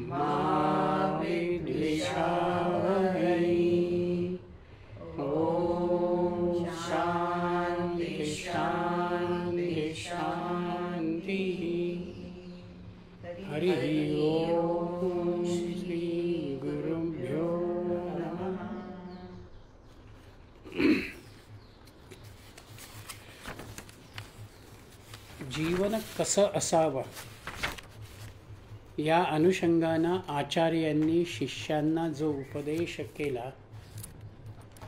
मा विद्विषावहै। ओम शांति शांति शांति। हरि ओम। श्री गुरुभ्यो नमः। जीवन कसं असावं या अनुषंगानं आचार्यांनी शिष्यांना जो उपदेश केला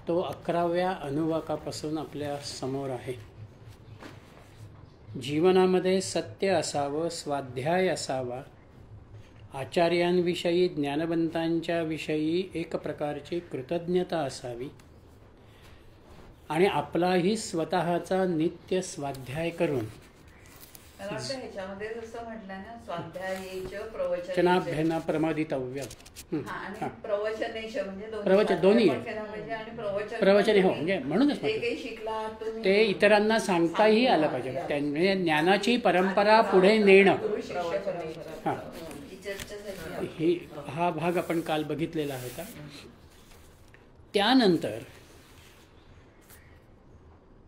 तो 11व्या अनुवाकापासून आपल्या समोर आहे. जीवनामध्ये सत्य असावं, स्वाध्याय असावा, आचार्यांविषयी ज्ञानवंतांच्या विषयी एक प्रकारची कृतज्ञता असावी आणि आपलाही स्वतःचा नित्य स्वाध्याय करून ह्याच्यामध्ये जसं म्हटलं ना, स्वाध्यायेच प्रवचन चनाभ्यना प्रमोदितव्यम आणि प्रवचनेच म्हणजे प्रवचन दोन्ही आणि प्रवचने हो म्हणजे म्हणूनच जे काही शिकला ते इतरांना सांगताही आलं पाहिजे. म्हणजे ज्ञानाची परंपरा पुढे नेणं हा भाग आपण काल बघितलेला होता. त्यानंतर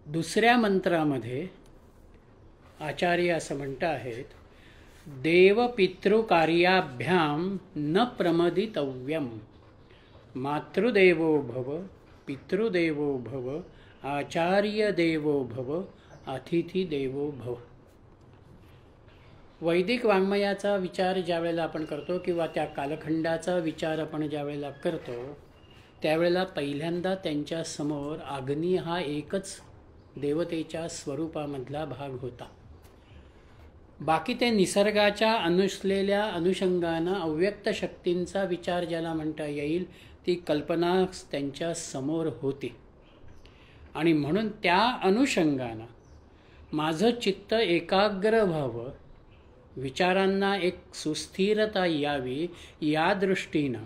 दुसऱ्या मंत्रामध्ये आचार्य असं म्हणत आहेत, देव पितृकार्याभ्याम न प्रमदितव्यम. मातृदेवो भव, पितृदेवो भव, आचार्य देवो भव, अतिथी देवो भव. वैदिक वाङ्मयाचा विचार ज्या वेळेला आपण करतो किंवा त्या कालखंडाचा विचार आपण ज्या वेळेला करतो त्यावेळेला पहिल्यांदा त्यांच्या समोर अग्नी हा एकच देवतेच्या स्वरूपामधला भाग होता. बाकी ते निसर्गाच्या अनुसलेल्या अनुषंगानं अव्यक्त शक्तींचा विचार ज्याला म्हणता येईल ती कल्पना त्यांच्या समोर होती. आणि म्हणून त्या अनुषंगानं माझं चित्त एकाग्र व्हावं, विचारांना एक सुस्थिरता यावी या दृष्टीनं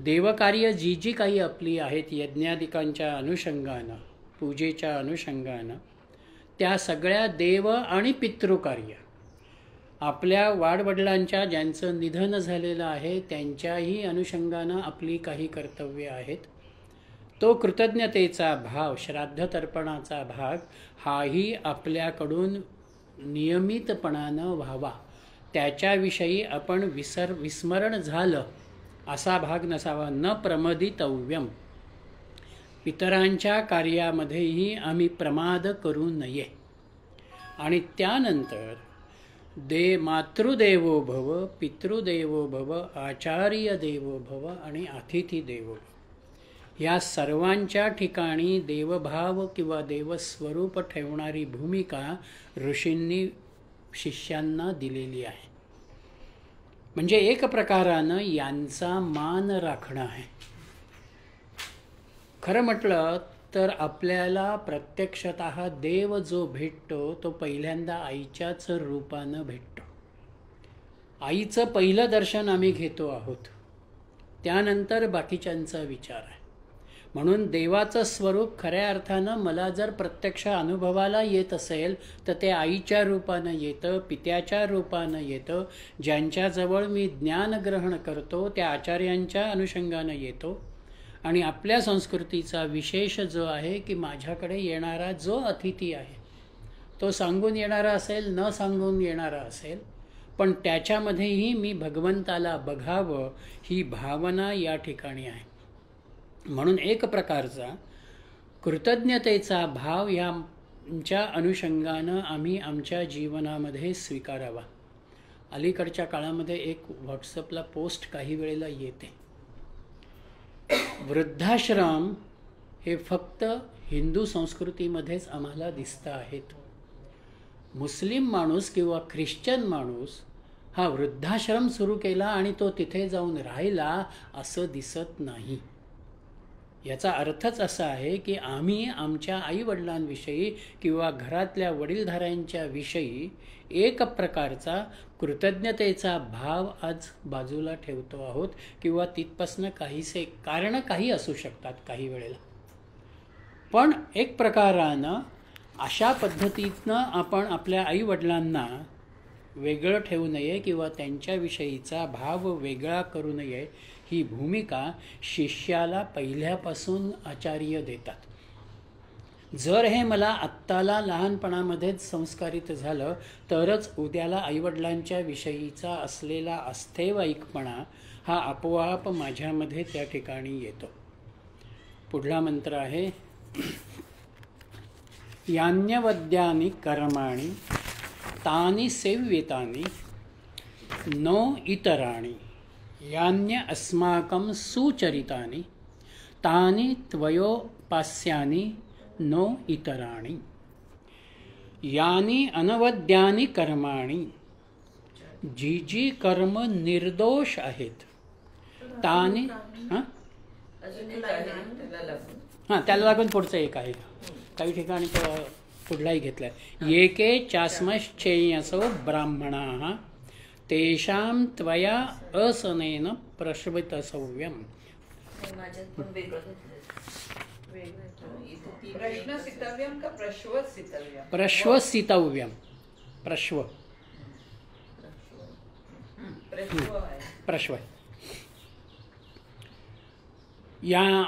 देवकार्य जी जी काही आपली आहेत यज्ञादिकांच्या अनुषंगानं, पूजेच्या अनुषंगानं, त्या सगळ्या देव आणि पितृकार्य, आपल्या वाडवडिलांच्या ज्यांचं निधन झालेलं आहे त्यांच्याही अनुषंगानं आपली काही कर्तव्य आहेत. तो कृतज्ञतेचा भाव, श्राद्ध तर्पणाचा भाग हाही आपल्याकडून नियमितपणानं व्हावा. त्याच्याविषयी आपण विस्मरण झालं असा भाग नसावा. न प्रमदितव्यम. पितरांच्या कार्यामध्येही आम्ही प्रमाद करू नये. आणि त्यानंतर मातृदेवो भव, पितृदेवो भव, आचार्य देवो भव आणि अतिथी देवो भव. या सर्वांच्या ठिकाणी देवभाव किंवा देवस्वरूप ठेवणारी भूमिका ऋषींनी शिष्यांना दिलेली आहे. म्हणजे एक प्रकारानं यांचा मान राखणं आहे. खरं म्हटलं तर आपल्याला प्रत्यक्षतः देव जो भेटतो तो पहिल्यांदा आईच्याच रूपानं भेटतो. आईचं पहिलं दर्शन आम्ही घेतो आहोत, त्यानंतर बाकीच्यांचा विचार आहे. म्हणून देवाचं स्वरूप खऱ्या अर्थानं मला जर प्रत्यक्ष अनुभवाला येत असेल तर ते आईच्या रूपानं येतं, पित्याच्या रूपानं येतं. ज्यांच्याजवळ मी ज्ञानग्रहण करतो त्या आचार्यांच्या अनुषंगानं येतो. आणि आपल्या संस्कृतीचा विशेष जो आहे की माझ्याकडे येणारा जो अतिथी आहे तो सांगून येणारा असेल, न सांगून येणारा असेल, पण त्याच्यामध्येही मी भगवंताला बघावं ही भावना या ठिकाणी आहे. म्हणून एक प्रकारचा कृतज्ञतेचा भाव याच्या अनुषंगानं आम्ही आमच्या जीवनामध्ये स्वीकारावा. अलीकडच्या काळामध्ये एक व्हॉट्सअपला पोस्ट काही वेळेला येते, वृद्धाश्रम हे फक्त हिंदू संस्कृतीमध्येच आम्हाला दिसत आहेत. मुस्लिम माणूस किंवा ख्रिश्चन माणूस हा वृद्धाश्रम सुरू केला आणि तो तिथे जाऊन राहिला असं दिसत नाही. याचा अर्थच असा आहे की आम्ही आमच्या आईवडिलांविषयी किंवा घरातल्या वडीलधाऱ्यांच्या विषयी एक प्रकारचा कृतज्ञतेचा भाव आज बाजूला ठेवतो आहोत किंवा तिथपासनं काहीसे कारणं काही असू शकतात काही वेळेला. पण एक प्रकारानं अशा पद्धतीनं आपण आपल्या आईवडिलांना वेगळं ठेवू नये किंवा त्यांच्याविषयीचा भाव वेगळा करू नये ही भूमिका शिष्याला पहिल्यापासून आचार्य देतात. जर हे मला आत्ताला लहानपणामध्येच संस्कारित झालं तरच उद्याला आईवडिलांच्या विषयीचा असलेला अस्तेवाईकपणा हा आपोआप माझ्यामध्ये त्या ठिकाणी येतो. पुढला मंत्र आहे यान्यवद्यानि कर्माणि तानि सेव्येतानि नो इतराणि यान्य अस्माकं सुचरितानि तानि त्वयोपास्यानि नो इतराणि. यानी अनवद्यानि कर्माणि जी जी कर्म निर्दोष आहेत तानि अजून एक आहे त्याला लागून. त्याला लागून पुढचं एक आहे. काही ठिकाणी पुढलाही घेतलाय. येके चास्मश्चेयसो ब्राह्मणाः तेषां त्वया असनेन प्रश्वितसव्यम्. माझ्यात पण वेगळं घेतलंय. इथे तीन प्रश्नसितव्यम का प्रश्वसितव्यम? प्रश्वसितव्यम. प्रश्व प्रश्व आहे. प्रश्व. या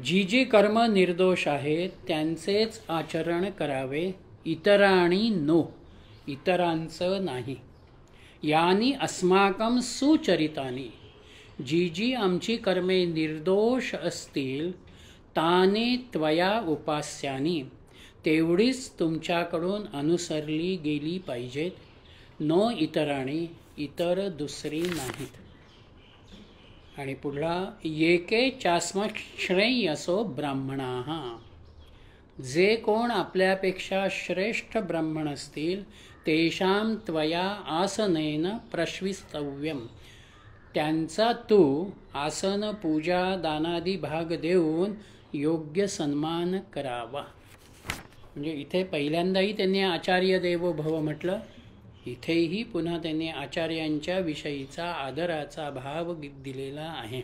जी जी कर्म निर्दोष आहेत त्यांचेच आचरण करावे, इतराणी नो, इतरांचं नाही. यानी अस्माकं सुचरितानी, जी जी आमची कर्मे निर्दोष असतील ताने त्वया उपास्यानी, तेवढीच तुमच्याकडून अनुसरली गेली पाहिजेत. नो इतराणी, इतर दुसरी नाहीत. आणि पुढला येके चास्मश्रेयसो ब्राह्मणाः, जे कोण आपल्यापेक्षा श्रेष्ठ ब्राह्मण असतील तेषां त्वया आसनेन प्रश्विस्तव्यम, त्यांचा तू आसन पूजा दानादी भाग देऊन योग्य सन्मान करावा. म्हणजे इथे पहिल्यांदाही त्यांनी आचार्य देवो भव म्हटलं, इथेही पुन्हा त्यांनी आचार्यांच्या विषयीचा आदराचा भाव दिलेला आहे.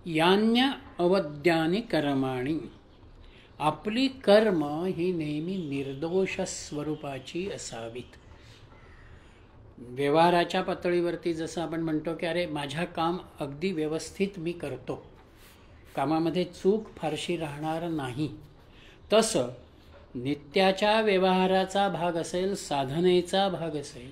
यान्य अवद्यानि कर्माणि, आपली कर्म ही नेहमी निर्दोष स्वरूपाची असावीत. व्यवहाराच्या पातळीवरती जसं आपण म्हणतो की अरे माझ्या काम अगदी व्यवस्थित मी करतो, कामामध्ये चूक फारशी राहणार नाही, तसं नित्याच्या व्यवहाराचा भाग असेल, साधनेचा भाग असेल,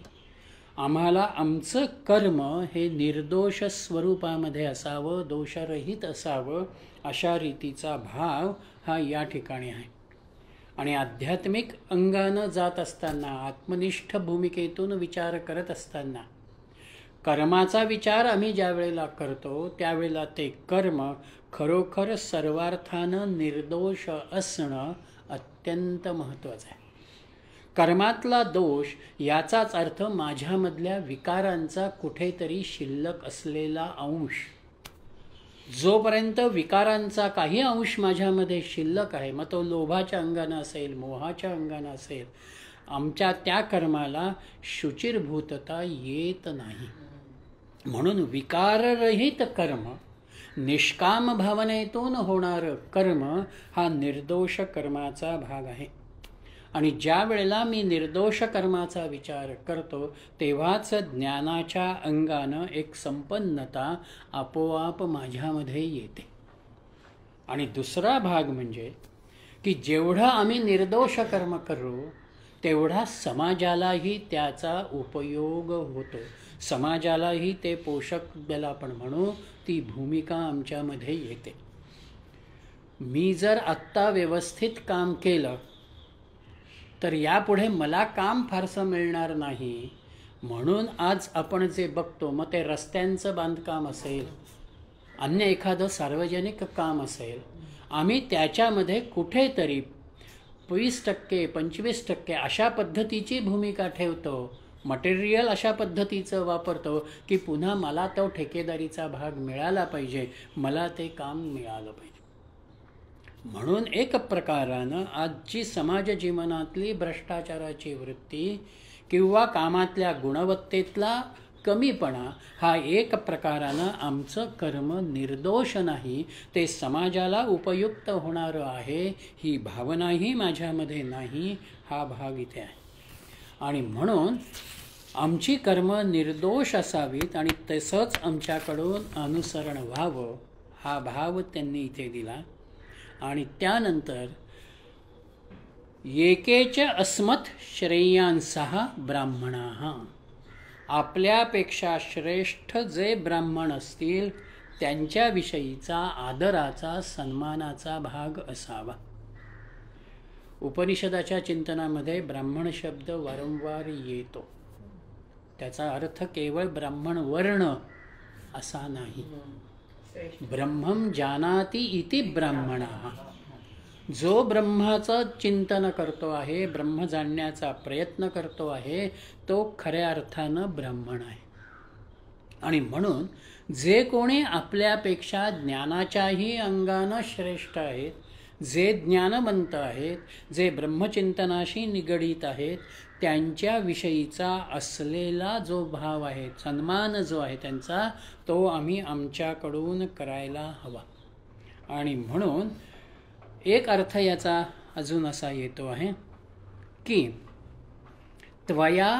आम्हाला आमचं कर्म हे निर्दोष स्वरूपामध्ये असावं, दोषरहित असावं, अशा रीतीचा भाव हा या ठिकाणी आहे. आणि आध्यात्मिक अंगानं जात असताना, आत्मनिष्ठ भूमिकेतून विचार करत असताना, कर्माचा विचार आम्ही ज्या वेळेला करतो त्यावेळेला ते कर्म खरोखर सर्वार्थानं निर्दोष असणं अत्यंत महत्त्वाचं आहे. कर्मातला दोष याचाच अर्थ माझ्यामधल्या विकारांचा कुठेतरी शिल्लक असलेला अंश. जोपर्यंत विकारांचा काही अंश माझ्यामध्ये शिल्लक आहे, मग तो लोभाच्या अंगानं असेल, मोहाच्या अंगानं असेल, आमच्या त्या कर्माला शुचिरभूतता येत नाही. म्हणून विकाररहित कर्म, निष्काम भावनेतून होणारं कर्म हा निर्दोष कर्माचा भाग आहे. आणि ज्या वेळेला मी निर्दोष कर्माचा विचार करतो तेव्हाच ज्ञानाच्या अंगानं एक संपन्नता आपोआप माझ्यामध्ये येते. आणि दुसरा भाग म्हणजे की जेवढं आम्ही निर्दोष कर्म करू तेवढा समाजालाही त्याचा उपयोग होतो, समाजालाही ते पोषक ज्याला आपण म्हणू ती भूमिका आमच्यामध्ये येते. मी जर आत्ता व्यवस्थित काम केलं तर यापुढे मला काम फारसं मिळणार नाही. म्हणून आज आपण जे बघतो, मग ते रस्त्यांचं बांधकाम असेल, अन्य एखादं सार्वजनिक काम असेल, आम्ही त्याच्यामध्ये कुठेतरी 20% 25% अशा पद्धतीची भूमिका ठेवतो, मटेरियल अशा पद्धतीचं वापरतो की पुन्हा मला तो ठेकेदारीचा भाग मिळाला पाहिजे, मला ते काम मिळालं पाहिजे. म्हणून एक प्रकारानं आजची समाज जीवनातली भ्रष्टाचाराची वृत्ती किंवा कामातल्या गुणवत्तेतला कमीपणा हा एक प्रकारानं आमचं कर्म निर्दोष नाही, ते समाजाला उपयुक्त होणारं आहे ही भावनाही माझ्यामध्ये नाही. हा भाग इथे आहे. आणि म्हणून आमची कर्म निर्दोष असावीत आणि तसंच आमच्याकडून अनुसरण व्हावं हा भाव त्यांनी इथे दिला. आणि त्यानंतर एकेच अस्मत् श्रेयांसः ब्राह्मणाः, आपल्यापेक्षा श्रेष्ठ जे ब्राह्मण असतील त्यांच्याविषयीचा आदराचा सन्मानाचा भाग असावा. उपनिषदाच्या चिंतनामध्ये ब्राह्मण शब्द वारंवार येतो. त्याचा अर्थ केवळ ब्राह्मण वर्ण असा नाही. ब्रह्मं जानाति इति ब्राह्मणः, जो ब्रह्माचं चिंतन करतो आहे, ब्रह्म जाणण्याचा प्रयत्न करतो आहे, तो खऱ्या अर्थानं ब्राह्मण आहे. आणि म्हणून जे कोणी आपल्यापेक्षा ज्ञानाच्याही अंगानं श्रेष्ठ आहेत, जे ज्ञानवंत आहेत, जे ब्रह्मचिंतनाशी निगडीत आहेत, त्यांच्याविषयीचा असलेला जो भाव आहे, सन्मान जो आहे त्यांचा, तो आम्ही आमच्याकडून करायला हवा. आणि म्हणून एक अर्थ याचा अजून असा येतो आहे की त्वया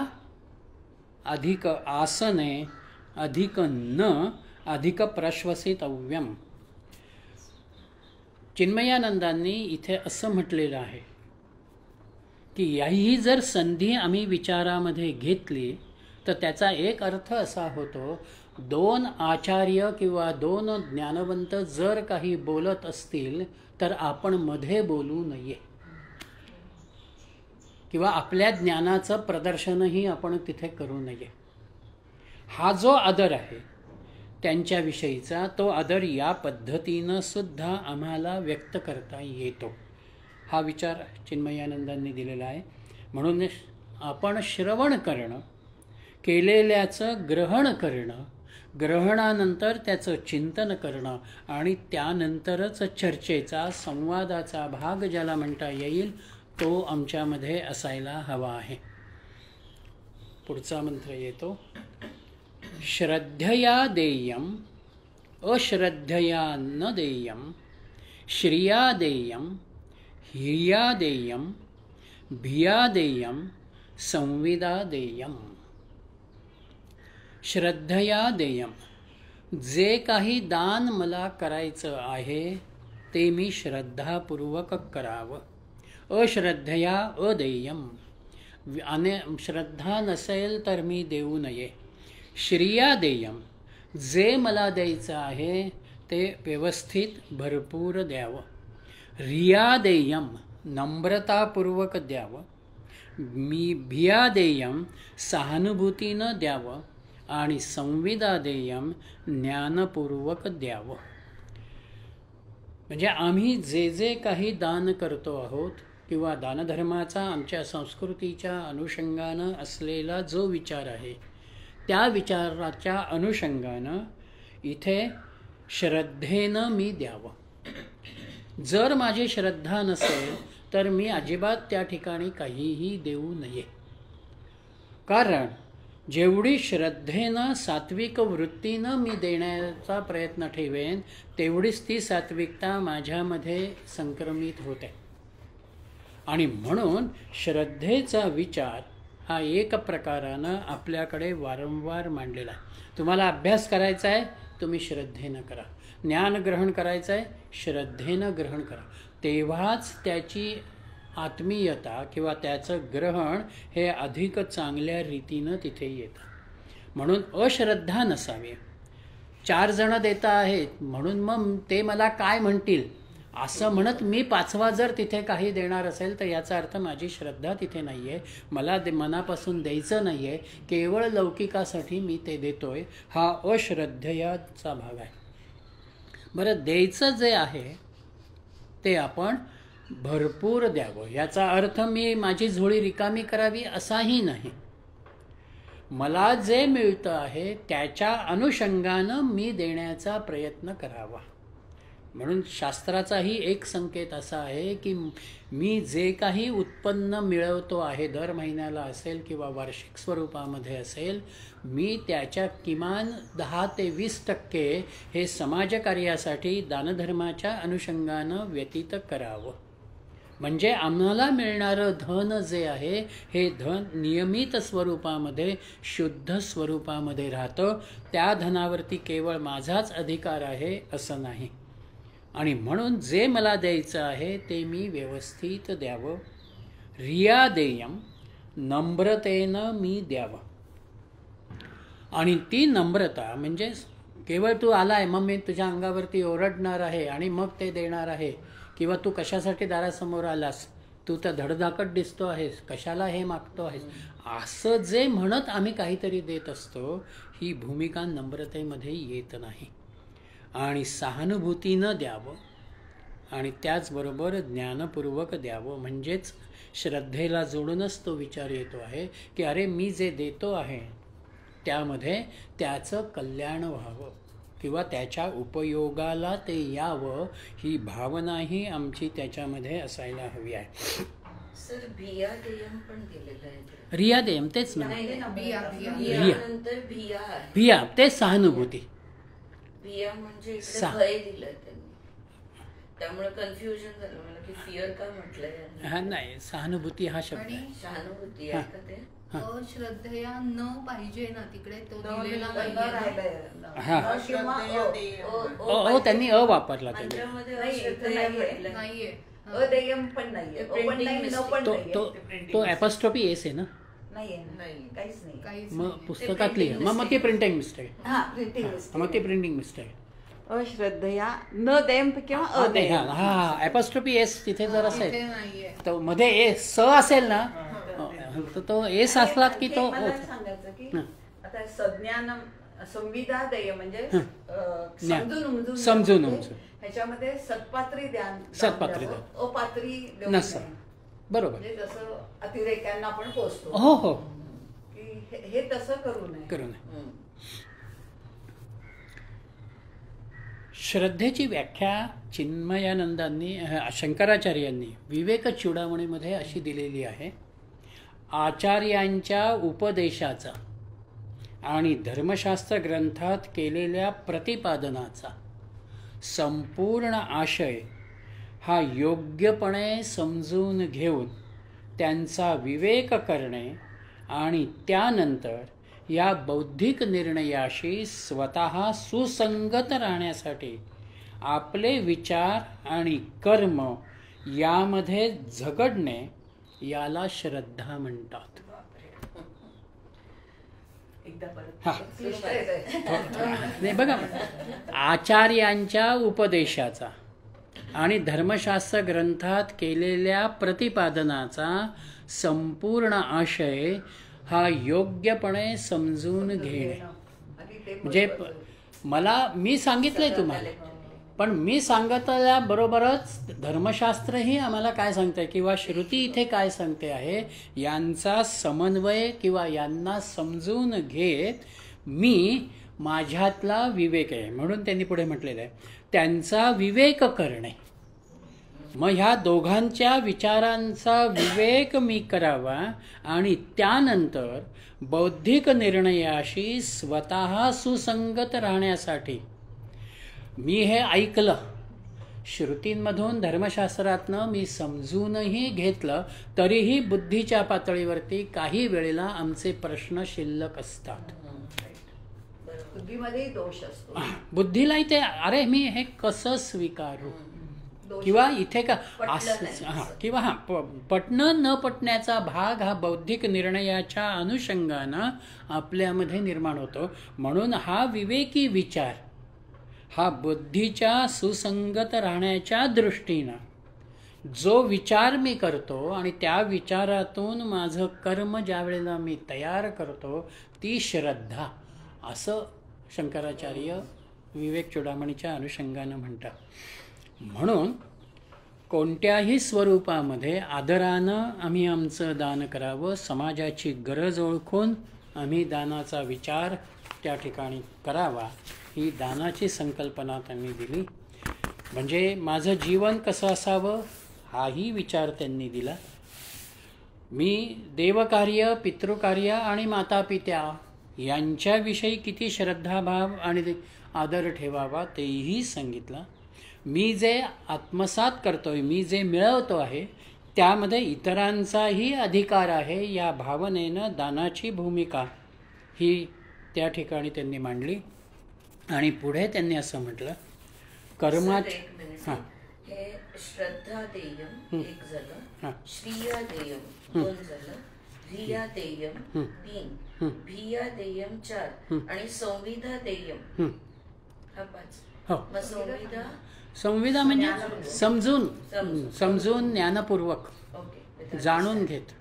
अधिक आसने अधिक न अधिक प्रश्वसितव्यम. चिन्मयानंदांनी इथे असं म्हटलेलं आहे की ही जर संधी आम्ही विचारामध्ये घेतली तर त्याचा एक अर्थ असा होतो, दोन आचार्य किंवा दोन ज्ञानवंत जर काही बोलत असतील तर आपण मध्ये बोलू नये किंवा आपल्या ज्ञानाचं प्रदर्शनही आपण तिथे करू नये. हा जो आदर आहे त्यांच्याविषयीचा, तो आदर या पद्धतीनं सुद्धा आम्हाला व्यक्त करता येतो. हा विचार चिन्मयानंदांनी दिलेला आहे. म्हणून आपण श्रवण करणं, केलेल्याचं ग्रहण करणं, ग्रहणानंतर त्याचं चिंतन करणं आणि त्यानंतरच चर्चेचा संवादाचा भाग ज्याला म्हणता येईल तो आमच्यामध्ये असायला हवा आहे. पुढचा मंत्र येतो, श्रद्धया देयम अश्रद्धया न देयम, श्रिया देयम हिया देयम भिया देयम संविदा देयम. श्रद्धया देयम, जे काही दान मला करायचं आहे ते मी श्रद्धापूर्वक करावं. अश्रद्धया अदेयम, श्रद्धा नसेल तर मी देऊ नये. श्रिया देयम, जे मला द्यायचं आहे ते व्यवस्थित भरपूर द्यावं. रिया देयम, नम्रतापूर्वक द्यावं. भिया देयम, सहानुभूतीनं द्यावं. आणि संविदा देयम, ज्ञानपूर्वक द्यावं. म्हणजे आम्ही जे जे काही दान करतो आहोत किंवा दानधर्माचा आमच्या संस्कृतीच्या अनुषंगानं असलेला जो विचार आहे त्या विचाराच्या अनुषंगानं इथे श्रद्धेनं मी द्यावं. जर माझी श्रद्धा नसेल तर मी अजिबात त्या ठिकाणी काहीही देऊ नये. कारण जेवढी श्रद्धेनं सात्विक वृत्तीनं मी देण्याचा प्रयत्न ठेवेन तेवढीच ती सात्विकता माझ्यामध्ये संक्रमित होते. आणि म्हणून श्रद्धेचा विचार हा एक प्रकारानं आपल्याकडे वारंवार मांडलेला आहे. तुम्हाला अभ्यास करायचा आहे, तुम्ही श्रद्धेनं करा. ज्ञान ग्रहण करायचं आहे, श्रद्धेनं ग्रहण करा. तेव्हाच त्याची आत्मीयता किंवा त्याचं ग्रहण हे अधिक चांगल्या रीतीनं तिथे येतं. म्हणून अश्रद्धा नसावी. 4 जण देता आहेत म्हणून मग ते मला काय म्हणतील असं म्हणत मी 5वा जर तिथे काही देणार असेल तर याचा अर्थ माझी श्रद्धा तिथे नाही आहे, मला मनापासून द्यायचं नाही आहे, केवळ लौकिकासाठी मी ते देतोय. हा अश्रद्धेचा भाग आहे. बरं, द्यायचं जे आहे ते आपण भरपूर द्यावं. याचा अर्थ मी माझी झोळी रिकामी करावी असाही नाही. मला जे मिळतं आहे त्याच्या अनुषंगानं मी देण्याचा प्रयत्न करावा. म्हणून शास्त्राचाही एक संकेत असा आहे की मी जे काही उत्पन्न मिळवतो आहे, दर महिन्याला असेल किंवा वार्षिक स्वरूपामध्ये असेल, मी त्याच्या किमान 10 ते 20% हे समाजकार्यासाठी दानधर्माच्या अनुषंगानं व्यतीत करावं. म्हणजे आम्हाला मिळणारं धन जे आहे हे धन नियमित स्वरूपामध्ये शुद्ध स्वरूपामध्ये राहतं. त्या धनावरती केवळ माझाच अधिकार आहे असं नाही. आणि म्हणून जे मला द्यायचं आहे ते मी व्यवस्थित द्यावं. रिया देयम, नम्रतेनं मी द्यावं. आणि ती नम्रता म्हणजे केवळ तू आलाय मग मी तुझ्या अंगावरती ओरडणार आहे आणि मग ते देणार आहे, किंवा तू कशासाठी दारासमोर आलास, तू तर धडधाकट दिसतो आहेस, कशाला हे मागतो आहेस, असं जे म्हणत आम्ही काहीतरी देत असतो, ही भूमिका नम्रतेमध्ये येत नाही. आणि सहानुभूतीनं द्यावं आणि त्याचबरोबर ज्ञानपूर्वक द्यावं. म्हणजेच श्रद्धेला जोडूनच तो विचार येतो आहे की अरे मी जे देतो आहे त्यामध्ये त्याचं कल्याण व्हावं किंवा त्याच्या उपयोगाला ते यावं, ही भावनाही आमची त्याच्यामध्ये असायला हवी आहे. सर भिया देयम पण दिलेलं आहे. रिया देयम तेच ना, नंतर भिया आहे. भिया ते सहानुभूती. भिया म्हणजे इकडे भय दिलं त्यांनी, त्यामुळे कन्फ्युजन झालं मला की फिअर का म्हटलंय. हा नाही, सहानुभूती हा शब्द आहे. सहानुभूती आहे का ते. अश्रद्धेया न पाहिजे ना तिकडे, तो दिलेला हो त्यांनी वापरला त्यांनी. नाहीये. अदेयम पण नाहीये, तो ॲपॉस्ट्रॉफी एस आहे ना, काहीच नाही. काहीच मग नाही. पुस्तकातली मग ती प्रिंटिंग मिस्टेक, मग ती प्रिंटिंग मिस्टेक. अश्रद्धया न देम किंवा अदेयम. हा ॲपॉस्ट्रॉफी एस तिथे जर असेल तिथे नाहीये. तर मध्ये ए स असेल ना, तर तो एस असलात की तो मला सांगायचं की आता संज्ञान संविदा देय म्हणजे समजून ह्याच्यामध्ये सत्पात्री द्यान, सत्पात्री द्यान. अपात्री देऊ नसतं. नये. बरोबर. म्हणजे जसं अतिरेक्यांना आपण पोचतो हो हो की हे तसं करू नये. करू नये. श्रद्धेची व्याख्या चिन्मयानंदांनी शंकराचार्यांनी विवेक चूडामणीमध्ये अशी दिलेली आहे. आचार्यांच्या उपदेशाचा आणि धर्मशास्त्र ग्रंथात केलेल्या प्रतिपादनाचा संपूर्ण आशय हा योग्यपणे समजून घेऊन त्यांचा विवेक करणे आणि त्यानंतर या बौद्धिक निर्णयाशी स्वतः सुसंगत राहण्यासाठी आपले विचार आणि कर्म यामध्ये झगडणे याला श्रद्धा म्हणतात. नाही बघा, आचार्यांच्या उपदेशाचा आणि धर्मशास्त्र ग्रंथात केलेल्या प्रतिपादनाचा संपूर्ण आशय हा योग्यपणे समजून घेणे. म्हणजे मी सांगितलंय तुम्हाला, पण मी सांगितल्याबरोबरच धर्मशास्त्रही आम्हाला काय सांगते किंवा श्रुती इथे काय सांगते आहे यांचा समन्वय किंवा यांना समजून घेत मी माझ्यातला विवेक आहे. म्हणून त्यांनी पुढे म्हटलेलं आहे त्यांचा विवेक करणे. मग ह्या दोघांच्या विचारांचा विवेक मी करावा आणि त्यानंतर बौद्धिक निर्णयाशी स्वतः सुसंगत राहण्यासाठी मी हे ऐकलं, श्रुतींमधून धर्मशास्त्रातनं मी समजूनही घेतलं, तरीही बुद्धीच्या पातळीवरती काही वेळेला आमचे प्रश्न शिल्लक असतात. बुद्धीमध्ये दोष असतो. बुद्धीलाही ते अरे मी हे कसं स्वीकारू किंवा इथे का किंवा पटणं न पटण्याचा भाग हा बौद्धिक निर्णयाच्या अनुषंगानं आपल्यामध्ये निर्माण होतो. म्हणून हा विवेकी विचार हा बुद्धीच्या सुसंगत राहण्याच्या दृष्टीनं जो विचार मी करतो आणि त्या विचारातून माझं कर्म ज्या वेळेला मी तयार करतो ती श्रद्धा, असं शंकराचार्य विवेक चूडामणीच्या अनुषंगानं म्हणतात. म्हणून कोणत्याही स्वरूपामध्ये आदरानं आम्ही आमचं दान करावं. समाजाची गरज ओळखून आम्ही दानाचा विचार त्या ठिकाणी करावा, ही दानाची संकल्पना त्यांनी दिली. म्हणजे माझं जीवन कसं असावं हाही विचार त्यांनी दिला. मी देवकार्य, पितृकार्य आणि मातापित्या यांच्याविषयी किती श्रद्धाभाव आणि आदर ठेवावा तेही सांगितलं. मी जे आत्मसात करतोय, मी जे मिळवतो आहे त्यामध्ये इतरांचाही अधिकार आहे या भावनेनं दानाची भूमिका ही त्या ठिकाणी त्यांनी मांडली. आणि पुढे त्यांनी असं म्हटलं कर्मात सर, एक मिनिट. हां हे श्रद्धा देयम एक झालं, हां श्रिया देयम 2 झालं, धिया देयम 3, भिया देयम 4 आणि संविधा देयम हा 5. हो. मग संविधा संविधा म्हणजे समजून ज्ञानपूर्वक ओके जाणून घेत.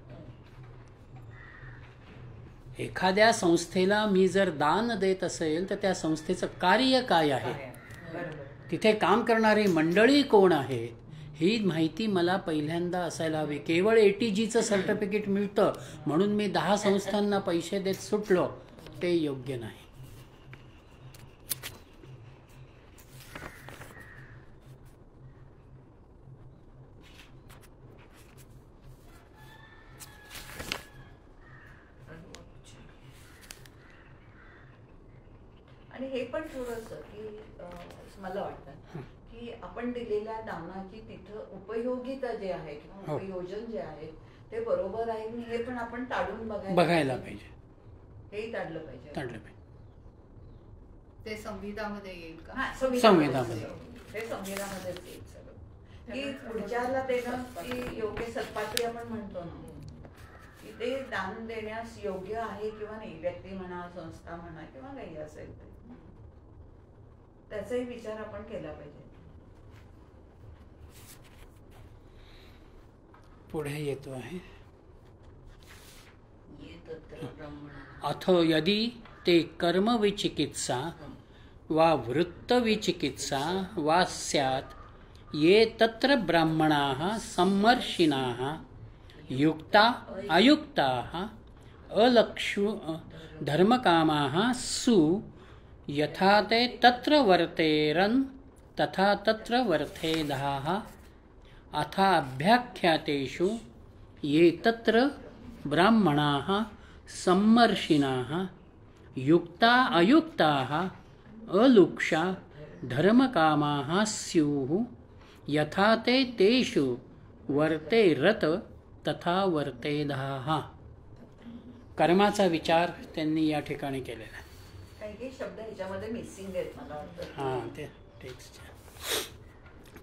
एखाद्या संस्थेला मी जर दान देत असेल तर त्या संस्थेचं कार्य काय आहे, तिथे काम करणारी मंडळी कोण आहे, ही माहिती मला पहिल्यांदा असायला हवी. केवळ ATGचं सर्टिफिकेट मिळतं म्हणून मी 10 संस्थांना पैसे देत सुटलो, ते योग्य नाही. आणि हे पण थोडंसं की मला वाटतं की आपण दिलेल्या दानाची तिथं उपयोगिता जे आहे किंवा हो. उपयोजन जे आहे ते बरोबर आहे की हे पण आपण टाळून बघायला पाहिजे. हेही टाळलं पाहिजे. ते संविधामध्ये येईल का? हा, संविधानामध्ये. हे संविधानामध्येच येईल सगळं की पुढच्याला देणं की योग्य सत्पात्री आपण म्हणतो ना की ते दान देण्यास योग्य आहे किंवा नाही, व्यक्ती म्हणा, संस्था म्हणा किंवा काही असेल ते त्याचाही विचार आपण केला पाहिजे. पुढे येतो आहे ये तत्र ब्रह्मणः अथ यदि ते कर्मविचिकित्सा वा वृत्तविचिकित्सा वा स्यात् ये तत्र ब्राह्मणाः सम्मर्षिणाः युक्ता अयुक्ताः अलक्षु धर्मकामाः सु यथा ते तत्र वर्तेरन् तथा तत्र वर्थेदाः अथा अभ्याख्यातेषु ये तत्र ब्राह्मणाः सम्मर्षिणाः युक्ता अयुक्ताः अलुक्षा धर्मकामाः स्युः यथा ते तेषु वर्तेरत तथा वर्तेदाः. कर्माचा विचार त्यांनी या ठिकाणी केलेला आहे. काही काही शब्द ह्याच्यामध्ये मिसिंग आहेत मला वाटतं. हां ते टेक्स्ट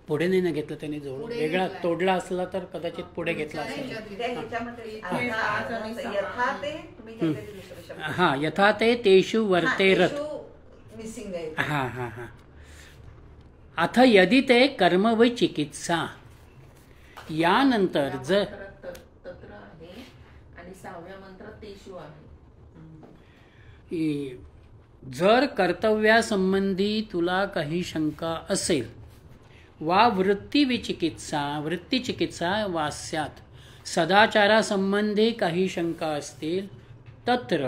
पुढे नाही ना घेतलं त्यांनी जोड पुढे वेगळा घेतलाय. तोडला असला तर कदाचित पुढे घेतला असेल. त्या ह्याच्यामध्ये यथा ते तुम्ही काहीतरी दुसरं शब्द हां यथा ते तेषु वर्तेरत. मिसिंग आहे. हां हां हां. अथ यदि ते कर्म व चिकित्सा यानंतर जर तत्र आहे आणि 6व्या मंत्रात तेषु आहे. जर कर्तव्यासंबंधी तुला काही शंका असेल वा वृत्तिचिकित्सा वास्यात सदाचारासंबंधी काही शंका असतील तत्र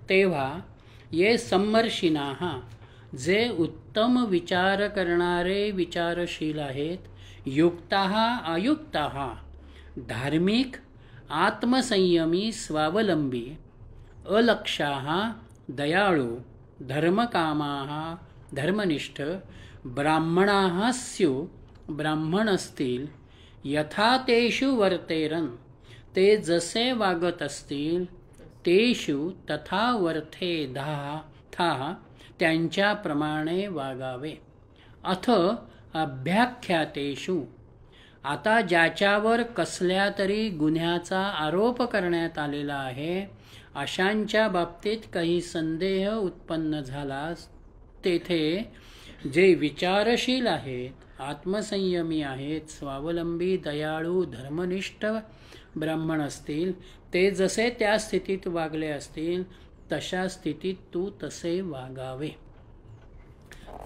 तेव्हा ये सम्मर्षिणाः जे उत्तम विचार करणारे विचारशील आहेत, युक्ताः अयुक्ताः, धार्मिक आत्मसंयमी स्वावलंबी, अलक्षाः दयाळू, धर्मकामाः धर्मनिष्ठ, ब्राह्मणाः स्यु ब्राह्मण असतील, यथा तेषु वर्तेरन ते जसे वागत असतील, तेषु तथा वर्थेदाः त्यांच्याप्रमाणे वागावे. अथ अभ्याख्यातेषु आता ज्याच्यावर कसल्या तरी गुन्ह्याचा आरोप करण्यात आलेला आहे अशांच्या बाबतीत काही संदेह उत्पन्न झालास तेथे जे विचारशील आहेत, आत्मसंयमी आहेत, स्वावलंबी, दयाळू, धर्मनिष्ठ ब्राह्मण असतील, ते जसे त्या स्थितीत वागले असतील तशा स्थितीत तू तसे वागावे.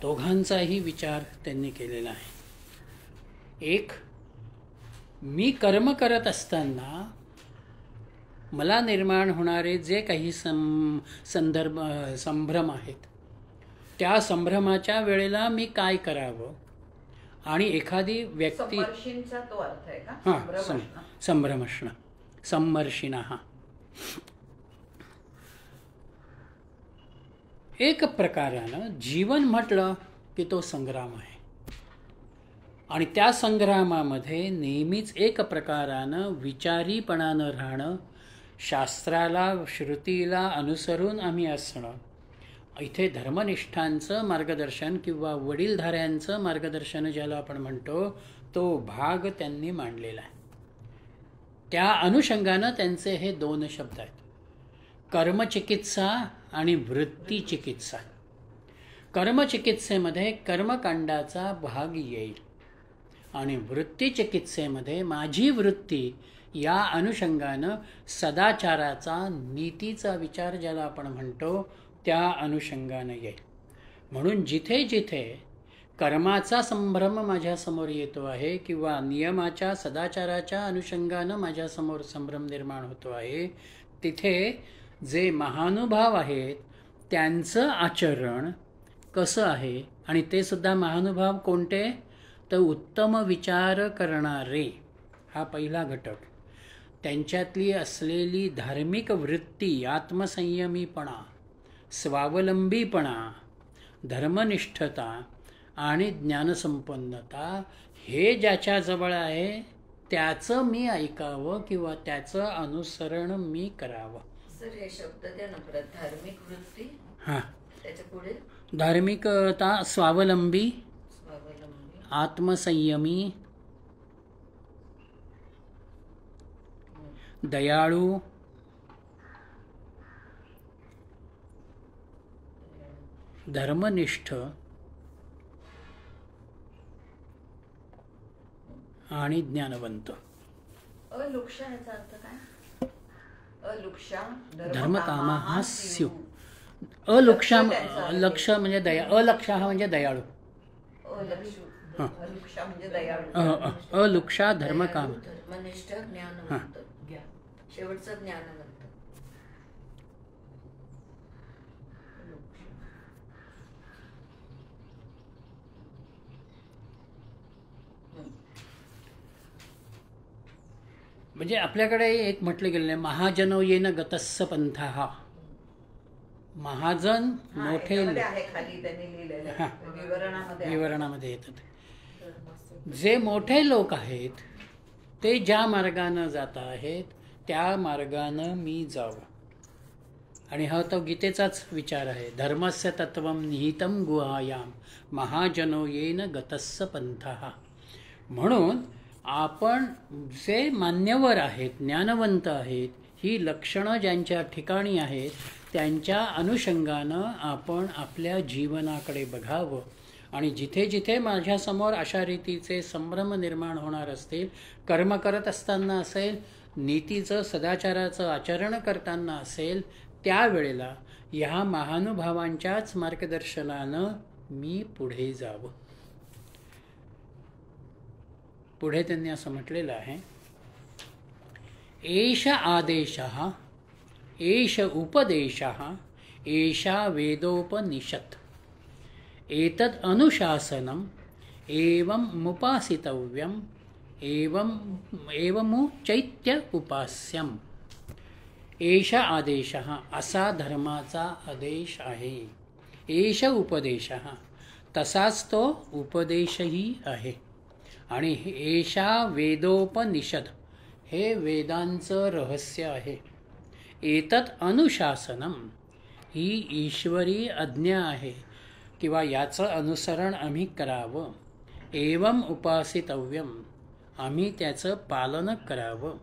दोघांचाही विचार त्यांनी केलेला आहे. एक, मी कर्म करत असताना मला निर्माण होणारे जे काही संभ्रम आहेत त्या संभ्रमाच्या वेळेला मी काय करावं आणि एखादी व्यक्ती सम्मर्षींचा तो अर्थ आहे का? हां संभ्रम असणं. सम्मर्षिणः. एक प्रकारानं जीवन म्हटलं की तो संग्राम आहे. आणि त्या संग्रामामध्ये नेहमीच एक प्रकारानं विचारीपणानं राहणं, शास्त्राला श्रुतीला अनुसरून आम्ही असणं, इथे धर्मनिष्ठांचं मार्गदर्शन किंवा वडीलधाऱ्यांचं मार्गदर्शन ज्याला आपण म्हणतो तो भाग त्यांनी मांडलेला आहे. त्या अनुषंगानं त्यांचे हे 2 शब्द आहेत, कर्मचिकित्सा आणि वृत्तीचिकित्सा. कर्मचिकित्सेमध्ये कर्मकांडाचा भाग येईल आणि वृत्तीचिकित्सेमध्ये माझी वृत्ती या अनुषंगानं सदाचाराचा, नीतीचा विचार ज्याला आपण म्हणतो त्या अनुषंगानं येईल. म्हणून जिथे जिथे कर्माचा संभ्रम माझ्यासमोर येतो आहे किंवा नियमाच्या सदाचाराच्या अनुषंगानं माझ्यासमोर संभ्रम निर्माण होतो आहे, तिथे जे महानुभाव आहेत त्यांचं आचरण कसं आहे, आणि ते सुद्धा महानुभाव कोणते, तर उत्तम विचार करणारे, हा पहिला घटक. त्यांच्यातली असलेली धार्मिक वृत्ती, आत्मसंयमीपणा, स्वावलंबीपणा, धर्मनिष्ठता आणि ज्ञानसंपन्नता, हे ज्याच्याजवळ आहे त्याचं मी ऐकावं किंवा त्याचं अनुसरण मी करावं. सर हे शब्द द्या ना परत. धार्मिक वृत्ती, हां, त्याच्या पुढे धार्मिकता, स्वावलंबी, स्वावलंबी, आत्मसंयमी, दयाळू, धर्मनिष्ठ आणि ज्ञानवंत. अलुक्षा याचा अर्थ काय? अलुक्षा धर्मकामा हा स्यू. अलुक्षा, लक्ष म्हणजे दया, अलक्षा हा म्हणजे दयाळू, अलुक्षा म्हणजे दयाळू. अलुक्षा धर्मकाम, धर्मनिष्ठ, ज्ञानवंत, शेवटचा ज्ञानवंत. म्हणजे आपल्याकडे एक म्हटलं गेलेलं आहे, महाजनो येन गतस्स पंथः. महाजन मोठे आहे खाली त्यांनी लिहिलेलं विवरणामध्ये विवरणामध्ये येतात. जे मोठे लोक आहेत ते ज्या मार्गानं जात आहेत त्या मार्गानं मी जावं. आणि हा तो गीतेचाच विचार आहे, धर्मस्य तत्वम निहितम गुहायाम महाजनो येन गतस्स पंथः. म्हणून आपण जे मान्यवर आहेत, ज्ञानवंत आहेत, ही लक्षणं ज्यांच्या ठिकाणी आहेत त्यांच्या अनुषंगानं आपण आपल्या जीवनाकडे बघावं. आणि जिथे जिथे माझ्यासमोर अशा रीतीचे संभ्रम निर्माण होणार असतील, कर्म करत असताना असेल, नीतीचं सदाचाराचं आचरण करताना असेल, त्यावेळेला ह्या महानुभावांच्याच मार्गदर्शनानं मी पुढे जावं. पुढे त्यांनी असं म्हटलेलं आहे, एष आदेशः एष उपदेशः एषा वेदोपनिषत् एतद् अनुशासनम् एवमुपासितव्यम् एवमुचैत्य उपास्यम्. एष आदेशः, असा धर्माचा आदेश आहे. एष उपदेशः, तसाच तो उपदेशही आहे. आणि एषा वेदोपनिषद, हे वेदांचं रहस्य आहे. एतत् अनुशासनम, ही ईश्वरी आज्ञा आहे किंवा याचं अनुसरण आम्ही करावं. एवम उपासितव्यम, आम्ही त्याचं पालन करावं.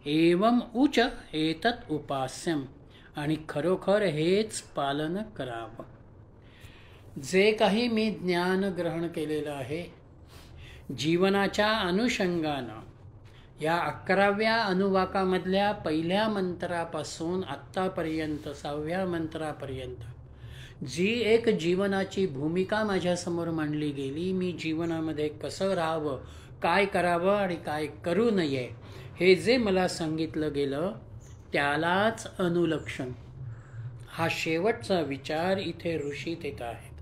एवम उच एतत् उपास्यम, आणि खरोखर हेच पालन करावं. जे काही मी ज्ञान ग्रहण केलेलं आहे जीवनाच्या अनुषंगानं, या 11व्या अनुवाकामधल्या पहिल्या मंत्रापासून आत्तापर्यंत 6व्या मंत्रापर्यंत जी एक जीवनाची भूमिका माझ्यासमोर मांडली गेली, मी जीवनामध्ये कसं राहावं, काय करावं आणि काय करू नये, हे जे मला सांगितलं गेलं त्यालाच अनुलक्षण, हा शेवटचा विचार इथे ऋषी देत आहेत.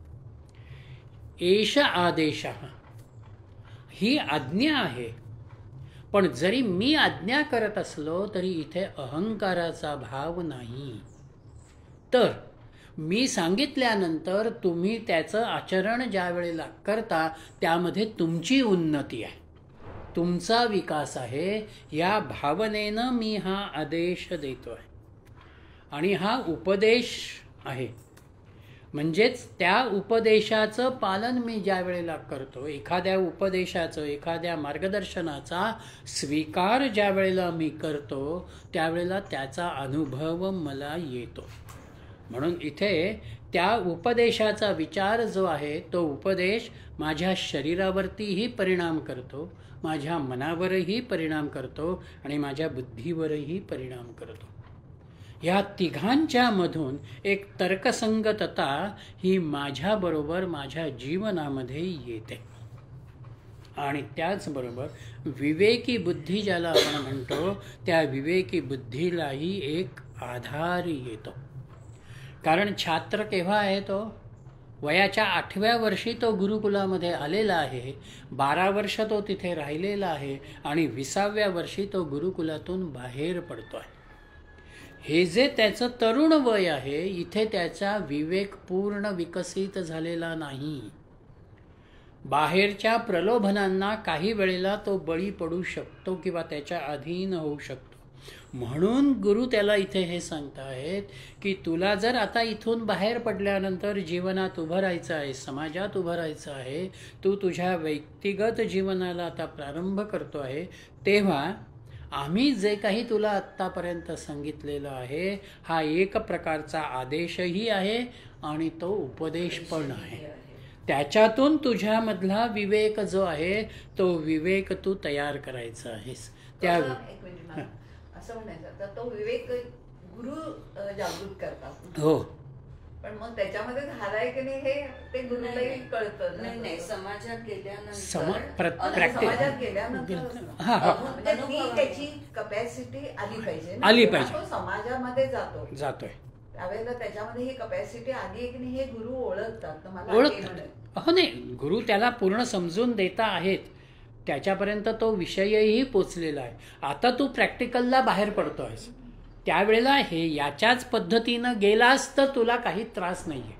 एष आदेशः, ही आज्ञा आहे. पण जरी मी आज्ञा करत असलो तरी इथे अहंकाराचा भाव नाही. तर मी सांगितल्यानंतर तुम्ही त्याचं आचरण ज्या वेळेला करता त्यामध्ये तुमची उन्नती आहे, तुमचा विकास आहे, या भावनेनं मी हा आदेश देतो आहे. आणि हा उपदेश आहे, म्हणजेच त्या उपदेशाचं पालन मी ज्या वेळेला करतो, एखाद्या उपदेशाचं, एखाद्या मार्गदर्शनाचा स्वीकार ज्या वेळेला मी करतो त्यावेळेला त्याचा अनुभव मला येतो. म्हणून इथे त्या उपदेशाचा विचार जो आहे तो उपदेश माझ्या शरीरावरतीही परिणाम करतो, माझ्या मनावरही परिणाम करतो आणि माझ्या बुद्धीवरही परिणाम करतो. या तिघांच्या मधून एक तर्कसंगतता ही माझ्याबरोबर माझ्या जीवनामध्ये येते. आणि त्याचबरोबर विवेकी बुद्धी ज्याला आपण म्हणतो त्या विवेकी बुद्धीलाही एक आधार येतो. कारण छात्र केव्हा आहे तो? वयाच्या 8व्या वर्षी तो गुरुकुलामध्ये आलेला आहे, 12 वर्ष तो तिथे राहिलेला आहे आणि 20व्या वर्षी तो गुरुकुलातून बाहेर पडतो आहे. हे जे त्याचं तरुण वय आहे, इथे त्याचा विवेक पूर्ण विकसित झालेला नाही. बाहेरच्या प्रलोभनांना काही वेळेला तो बळी पडू शकतो किंवा त्याच्या अधीन होऊ शकतो. म्हणून गुरु त्याला इथे हे सांगतायत की तुला जर आता इथून बाहेर पडल्यानंतर जीवनात उभं राहायचं आहे, समाजात उभं राहायचं आहे, तू तुझ्या व्यक्तिगत जीवनाला आता प्रारंभ करतो आहे, तेव्हा आम्ही जे काही तुला आत्तापर्यंत सांगितलेलं आहे हा एक प्रकारचा आदेशही आहे आणि तो उपदेश पण आहे. त्याच्यातून तुझ्यामधला विवेक जो आहे तो विवेक तू तयार करायचा आहेस. त्या एक मिनिट मला असं म्हणायचं, तर तो विवेक गुरु जागृत करतात. हो, पण मग त्याच्यामध्ये झालाय की नाही हे ते गुरुलाही कळतं. नाही समाजात गेल्यानंतर समाजात गेल्यानंतर हा हा म्हणजे ती त्याची कपॅसिटी आली पाहिजे, आली पाहिजे. तो समाजामध्ये जातोय त्यावेळेला त्याच्यामध्ये ही कपॅसिटी आली आहे की नाही हे गुरु ओळखतात. तर मला हे ओळखतात. म्हणायचं. हो नाही, गुरु त्याला पूर्ण समजून देता आहेत, त्याच्यापर्यंत तो विषयही पोचलेला आहे. आता तू प्रॅक्टिकलला बाहेर पडतो आहेस, त्यावेळेला हे याच्याच पद्धतीनं गेलास तर तुला काही त्रास नाही आहे.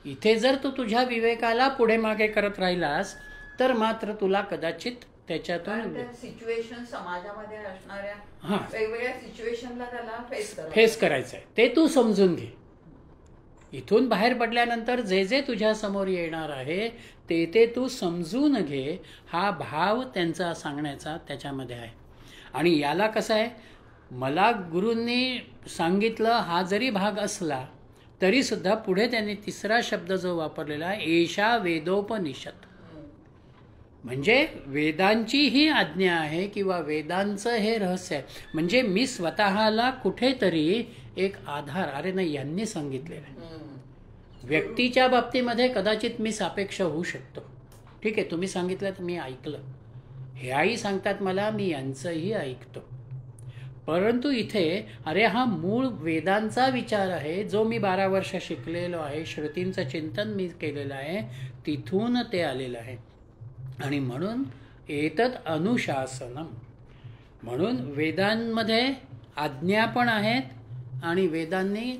इथे जर तू तुझ्या विवेकाला पुढे मागे करत राहिलास तर मात्र तुला कदाचित त्याच्यातून सिच्युएशन समाजामध्ये असणाऱ्या हां वेगवेगळ्या सिच्युएशनला त्याला फेस करायचं आहे, ते तू समजून घे. इथून बाहेर पडल्यानंतर जे जे तुझ्या समोर येणार आहे ते ते तू समजून घे, हा भाव त्यांचा सांगण्याचा त्याच्यामध्ये आहे. आणि याला कसं आहे, मला गुरूंनी सांगितलं हा जरी भाग असला तरी सुद्धा पुढे त्यांनी तिसरा शब्द जो वापरलेला आहे एषा वेदोपनिषद, म्हणजे वेदांची ही आज्ञा आहे किंवा वेदांचं हे रहस्य आहे. म्हणजे मी स्वतःला कुठेतरी एक आधार, अरे नाही यांनी सांगितलेलं आहे. व्यक्तीच्या बाबतीमध्ये कदाचित मी सापेक्ष होऊ शकतो, ठीक आहे तुम्ही सांगितलं तर मी ऐकलं, हे आई सांगतात मला, मी यांचंही ऐकतो. परंतु इथे अरे हा मूळ वेदांचा विचार आहे जो मी 12 वर्ष शिकलेलो आहे, श्रुतींचं चिंतन मी केलेलं आहे, तिथून ते आलेलं आहे. आणि म्हणून एतत् अनुशासनम, म्हणून वेदांमध्ये आज्ञा पण आहेत आणि वेदांनी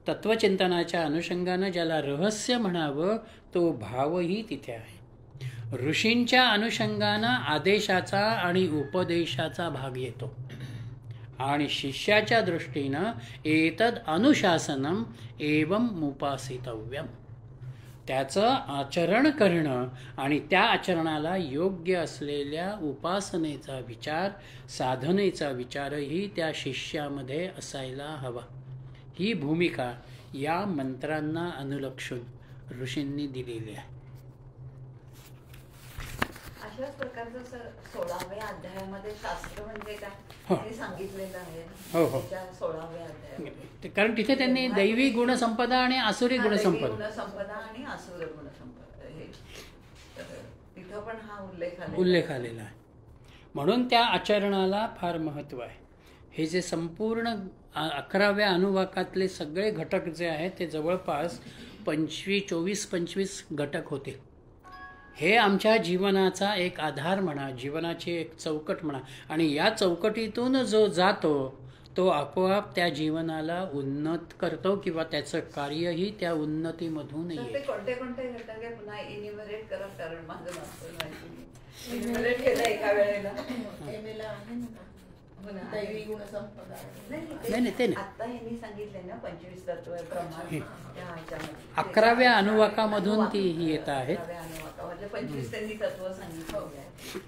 तत्वचिंतनाच्या अनुषंगानं ज्याला रहस्य म्हणावं तो भावही तिथे आहे. ऋषींच्या अनुषंगानं आदेशाचा आणि उपदेशाचा भाग येतो आणि शिष्याच्या दृष्टीनं एतद अनुशासनम एवं मुपासितव्यम, त्याचं आचरण करणं आणि त्या आचरणाला योग्य असलेल्या उपासनेचा विचार, साधनेचा विचारही त्या शिष्यामध्ये असायला हवा. ही भूमिका या मंत्रांना अनुलक्षून ऋषींनी दिलेली आहे. अशाच प्रकारचं 16व्या अध्यायामध्ये शास्त्र म्हणजे हो. काय हे सांगितलेलं आहे. हो, हो. त्याच्या 16व्या अध्यायामध्ये कारण तिथे त्यांनी दैवी गुणसंपदा आणि आसुरी गुणसंपदा आणि आसुर गुणसंपदा हे तर तिथं पण हा उल्लेख आलेला आहे. म्हणून त्या आचरणाला फार महत्त्व आहे. हे जे संपूर्ण 11व्या अनुवाकातले सगळे घटक जे आहेत ते जवळपास 24-25 घटक होते. हे आमच्या जीवनाचा एक आधार म्हणा, जीवनाची एक चौकट म्हणा, आणि या चौकटीतून जो जातो तो आपोआप त्या जीवनाला उन्नत करतो किंवा त्याचं कार्यही त्या उन्नतीमधून तर ते येईल. कोणते कोणते घटक आहे पुन्हा इन्युमरेट करा, कारण माझं नसतं माहिती. इन्युमरेट केलं एका वेळेला. MA ला आहे ना हो ना. दैवी गुणसंपदा. नाही, ते नाही. आता यांनी सांगितले ना 25 तत्व प्रमाण त्या ह्याच्यामध्ये. 11व्या अनुवाकामधून ती येत आहेत. 11व्या अनुवाकामधले 25 त्यांनी तत्व सांगितले आहे.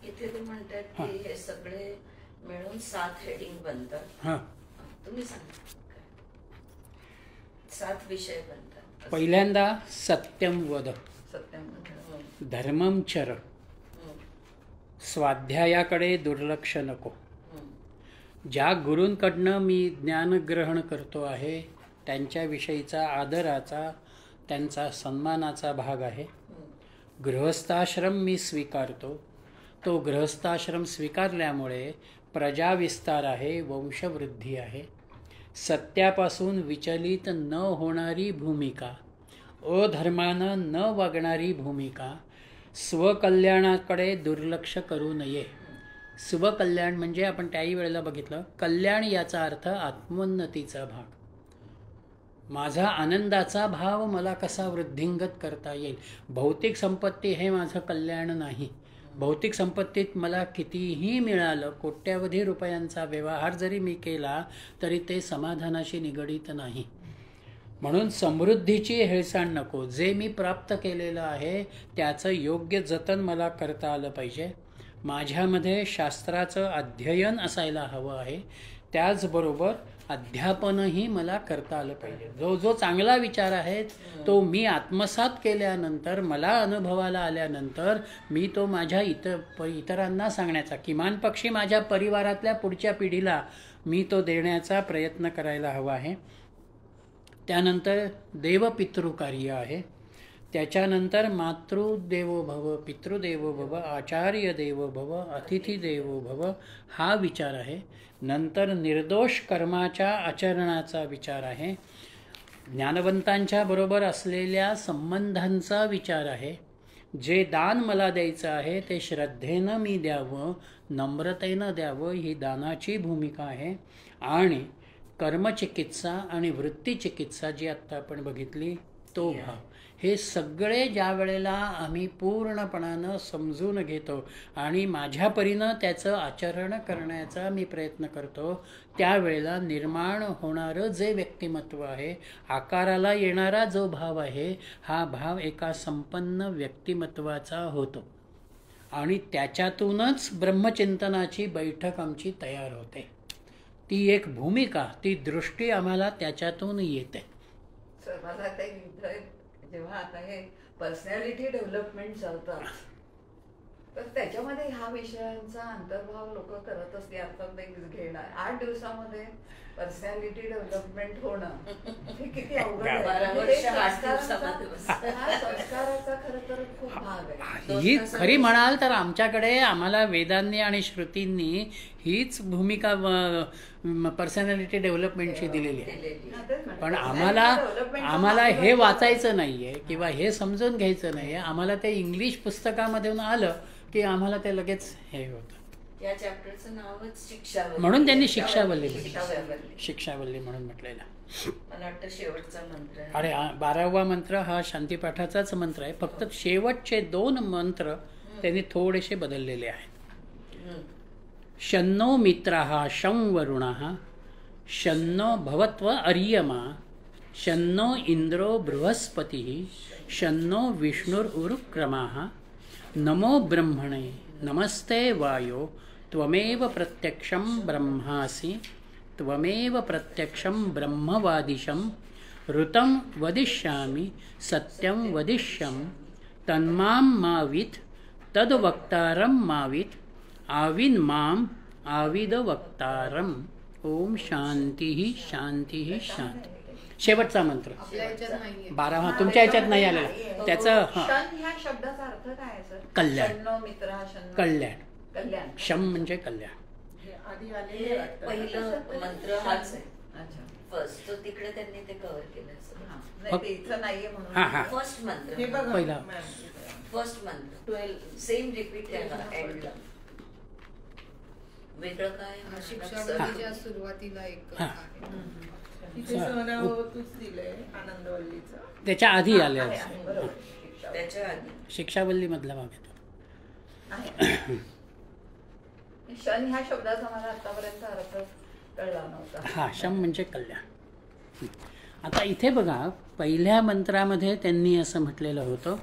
इथे ते म्हणतात की हे सगळे मिळून 7 हेडिंग बनतात. हां, तुम्ही सांगा 7 विषय बनतात. पहिल्यांदा सत्यम वद, सत्यम. धर्मम चर, स्वाध्यायाकडे दुर्लक्ष नको. ज्या गुरूंकडनं मी ज्ञानग्रहण करतो आहे त्यांच्याविषयीचा आदराचा, त्यांचा सन्मानाचा भाग आहे. गृहस्थाश्रम मी स्वीकारतो. तो गृहस्थाश्रम स्वीकारल्यामुळे प्रजाविस्तार आहे, वंशवृद्धी आहे. सत्यापासून विचलित न होणारी भूमिका, अधर्मानं न वागणारी भूमिका, स्वकल्याणाकडे दुर्लक्ष करू नये. स्वकल्याण म्हणजे आपण त्याही वेळेला बघितलं, कल्याण याचा अर्थ आत्मोन्नतीचा भाग. माझा आनंदाचा भाव मला कसा वृद्धिंगत करता येईल. भौतिक संपत्ती हे माझं कल्याण नाही. भौतिक संपत्तीत मला कितीही मिळालं, कोट्यावधी रुपयांचा व्यवहार जरी मी केला तरी ते समाधानाशी निगडीत नाही. म्हणून समृद्धीची हेळसांड नको. जे मी प्राप्त केलेलं आहे त्याचं योग्य जतन मला करता आलं पाहिजे. माझ्यामध्ये शास्त्राचं अध्ययन असायला हवं आहे. त्याचबरोबर अध्यापनही मला करता आलं पाहिजे. जो जो चांगला विचार आहे तो मी आत्मसात केल्यानंतर, मला अनुभवाला आल्यानंतर मी तो माझ्या इतरांना सांगण्याचा, किमान पक्षी माझ्या परिवारातल्या पुढच्या पिढीला मी तो देण्याचा प्रयत्न करायला हवा आहे. त्यानंतर देवपितृकार्य आहे. त्याच्यानंतर मातृदेवो भव, पितृदेवो भव, आचार्य देवो भव, अतिथी देवो भव हा विचार आहे. नंतर निर्दोष कर्माच्या आचरणाचा विचार आहे. ज्ञानवंतांच्या बरोबर असलेल्या संबंधांचा विचार आहे. जे दान मला द्यायचं आहे ते श्रद्धेनं मी द्यावं, नम्रतेनं द्यावं, ही दानाची भूमिका आहे. आणि कर्मचिकित्सा आणि वृत्तीचिकित्सा जी आत्ता आपण बघितली तो भाव, हे सगळे ज्या वेळेला आम्ही पूर्णपणानं समजून घेतो आणि माझ्या परीनं त्याचं आचरण करण्याचा मी प्रयत्न करतो, त्यावेळेला निर्माण होणारं जे व्यक्तिमत्व आहे, आकाराला येणारा जो भाव आहे, हा भाव एका संपन्न व्यक्तिमत्वाचा होतो. आणि त्याच्यातूनच ब्रह्मचिंतनाची बैठक आमची तयार होते. ती एक भूमिका, ती दृष्टी आम्हाला त्याच्यातून येते. सर मला आता एक विचार, जेव्हा आता हे पर्सनॅलिटी डेव्हलपमेंट चालतात तर त्याच्यामध्ये ह्या विषयांचा अंतर्भाव लोक करत असते. अर्थात एक घेणार 8 दिवसामध्ये पर्सनॅलिटी डेव्हलपमेंट होणं हे किती अवघड आहे. 12 म्हणजे वर्ष ते 8 दिवसामध्ये हा संस्काराचा खरं तर खूप भाग आहे. ही खरी म्हणाल तर आमच्याकडे आम्हाला वेदांनी आणि श्रुतींनी हीच भूमिका पर्सनॅलिटी डेव्हलपमेंटची दिलेली आहे. पण आम्हाला हे वाचायचं नाही आहे किंवा हे समजून घ्यायचं नाही आहे. आम्हाला ते इंग्लिश पुस्तकामधून आलं की आम्हाला ते लगेच हे होतं. या चॅप्टरचं नावच शिक्षावल्ली, म्हणून त्यांनी शिक्षावल्ली शिक्षावल्ली. शिक्षावल्ली म्हणून म्हटलेलं. मला वाटतं शेवटचा मंत्र आहे. अरे 12वा मंत्र हा शांतीपाठाचाच मंत्र आहे. फक्त शेवटचे 2 मंत्र त्यांनी थोडेसे बदललेले आहेत. शन्नो मित्राः शं वरुणः शन्नो भवत्व अर्यमा शन्नो इंद्रो बृहस्पतिः शन्नो विष्णुरुक्रमाः नमो ब्रह्मणे नमस्ते वायो त्वमेव प्रत्यक्षं ब्रह्मासि त्वमेव प्रत्यक्षं ब्रह्मवादिशं ऋतं वदिष्यामि सत्यं वदिष्यं तन्मां मावित् तद्वक्तारं मावित् आविन् माम् आविद वक्तारम्. ओम शांती शांती शांती. शेवटचा मंत्र आपल्या ह्याच्यात नाहीये. 12 तुमच्या ह्याच्यात नाही आलेला. त्याचं शन ह्या शब्दाचा अर्थ काय आहे सर? कल्याण. शन्नो मित्रा शन्नो कल्याण. कल्याण. शम म्हणजे कल्याण. हे आधी आलेले वाटतं. पहिलं मंत्र हाच आहे. अच्छा. फर्स्ट तो तिकडे त्यांनी ते कव्हर केलं सगळं. हा. नाही ते इथं नाहीये हा, म्हणून हा. फर्स्ट हे मंत्र बघा पहिला. मॅम. फर्स्ट मंत्र 12 सेम रिपीट केला एंडला. वेगळं काय शिक्षावल्लीच्या सुरुवातीला एक हा. आहे. इथे सहनावतूच दिलंय आनंदवल्लीचं. त्याच्या आधी हा, आल्या आहे, आहे, बरोबर. शिक्षा. त्याच्या आधी शिक्षावल्ली मधला भाग येतो. आहे. शन ह्या शब्दाचा मला आतापर्यंत अर्थ कळला नव्हता. हा, शम म्हणजे कल्याण. आता इथे बघा, पहिल्या मंत्रामध्ये त्यांनी असं म्हटलेलं होतं,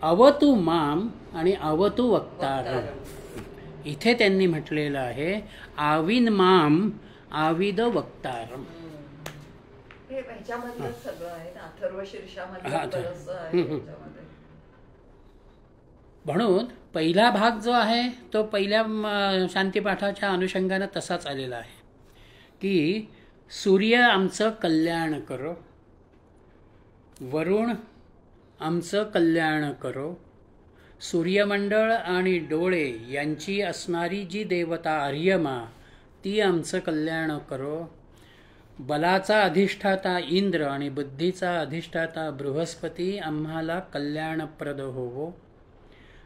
अवतु माम आणि अवतु वक्तारम. इथे त्यांनी म्हटलेलं आहे आविन माम आविद वक्तारम. हे ह्याच्यामधलं सगळं आहे ना, अथर्व शीर्षामध्ये हा, अच्छा. बरंचसं आहे ह्याच्यामध्ये. म्हणून पहिला भाग जो आहे तो पहिल्या शांतीपाठाच्या अनुषंगानं तसाच आलेला आहे की सूर्य आमचं कल्याण करो, वरुण आमचं कल्याण करो, सूर्यमंडळ आणि डोळे यांची असणारी जी देवता आर्यमा ती आमचं कल्याण करो, बलाचा अधिष्ठाता इंद्र आणि बुद्धीचा अधिष्ठाता बृहस्पती आम्हाला कल्याणप्रद होवो,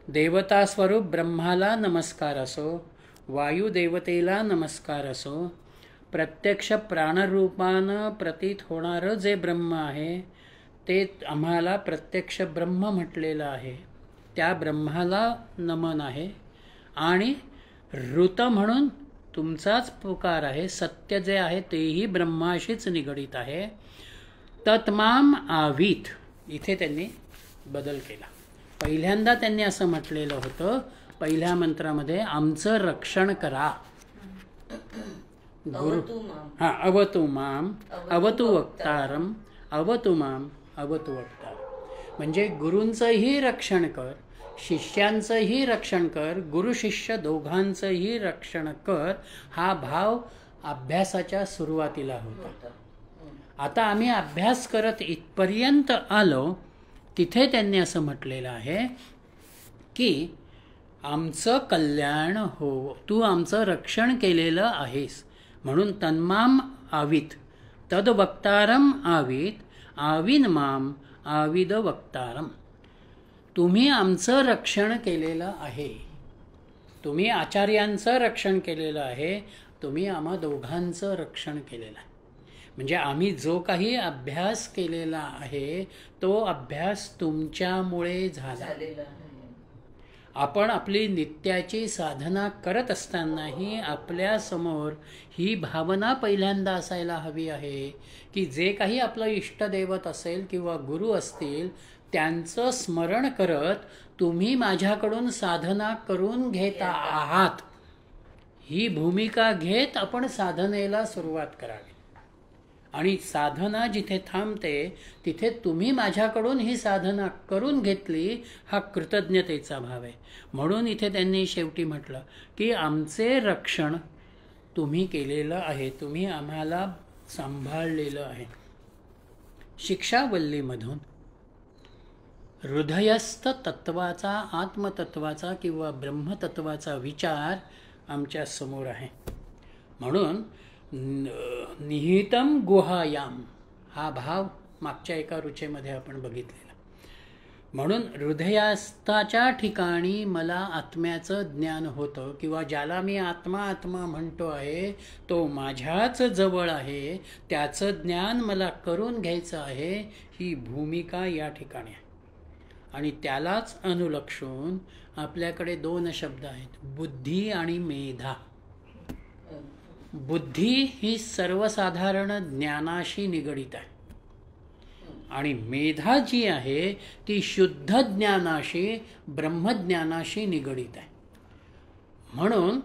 देवता स्वरूप ब्रह्माला नमस्कार असो, वायुदेवतेला नमस्कार असो, प्रत्यक्ष प्राणरूपानं प्रतीत होणारं जे ब्रह्म आहे ते आम्हाला प्रत्यक्ष ब्रह्म म्हटलेलं आहे, त्या ब्रह्माला नमन आहे. आणि ऋत म्हणून तुमचाच पुकार आहे, सत्य जे आहे तेही ब्रह्माशीच निगडीत आहे. तत्माम आवीत, इथे त्यांनी बदल केला. पहिल्यांदा त्यांनी असं म्हटलेलं होतं पहिल्या मंत्रामध्ये, आमचं रक्षण करा. गुरु हा, अवतु माम अवतु वक्तारम, अवतु माम अवतु वक्तारम. म्हणजे गुरूंचंही रक्षण कर, शिष्यांचंही रक्षण कर, गुरु शिष्य दोघांचंही रक्षण कर. हा भाव अभ्यासाच्या सुरुवातीला होता. आता आम्ही अभ्यास करत इथपर्यंत आलो, तिथे त्यांनी असं म्हटलेलं आहे की आमचं कल्याण हो, तू आमचं रक्षण केलेलं आहेस. म्हणून तन्माम आवीत, तद वक्तारम आवीत, आविन माम आविद वक्तारम. तुम्ही आमचं रक्षण केलेलं आहे, तुम्ही आचार्यांचं रक्षण केलेलं आहे, तुम्ही आम्हा दोघांचं रक्षण केलेलं आहे. म्हणजे आम्ही जो काही अभ्यास केलेला आहे तो अभ्यास तुमच्यामुळे झाला. आपण आपली नित्याची साधना करत असतानाही आपल्यासमोर ही भावना पहिल्यांदा असायला हवी आहे की जे काही आपलं इष्टदैवत असेल किंवा गुरु असतील त्यांचं स्मरण करत तुम्ही माझ्याकडून साधना करून घेत आहात, ही भूमिका घेत आपण साधनेला सुरुवात करावी. आणि साधना जिथे थांबते तिथे तुम्ही माझ्याकडून ही साधना करून घेतली, हा कृतज्ञतेचा भाव आहे. म्हणून इथे त्यांनी शेवटी म्हटलं की आमचे रक्षण तुम्ही केलेलं आहे, तुम्ही आम्हाला सांभाळलेलं आहे. शिक्षावल्लीमधून हृदयस्थ तत्वाचा, आत्मतत्वाचा किंवा ब्रह्मतत्वाचा विचार आमच्या समोर आहे. म्हणून निहितम गुहायाम हा भाव मागच्या एका रुचेमध्ये आपण बघितलेला. म्हणून हृदयास्थाच्या ठिकाणी मला आत्म्याचं ज्ञान होतं किंवा ज्याला मी आत्मा आत्मा म्हणतो आहे तो माझ्याच जवळ आहे, त्याचं ज्ञान मला करून घ्यायचं आहे, ही भूमिका या ठिकाणी आहे. आणि त्यालाच अनुलक्षून आपल्याकडे दोन शब्द आहेत, बुद्धी आणि मेधा. बुद्धी ही सर्वसाधारण ज्ञानाशी निगडीत आहे आणि मेधा जी आहे ती शुद्ध ज्ञानाशी, ब्रह्मज्ञानाशी निगडीत आहे. म्हणून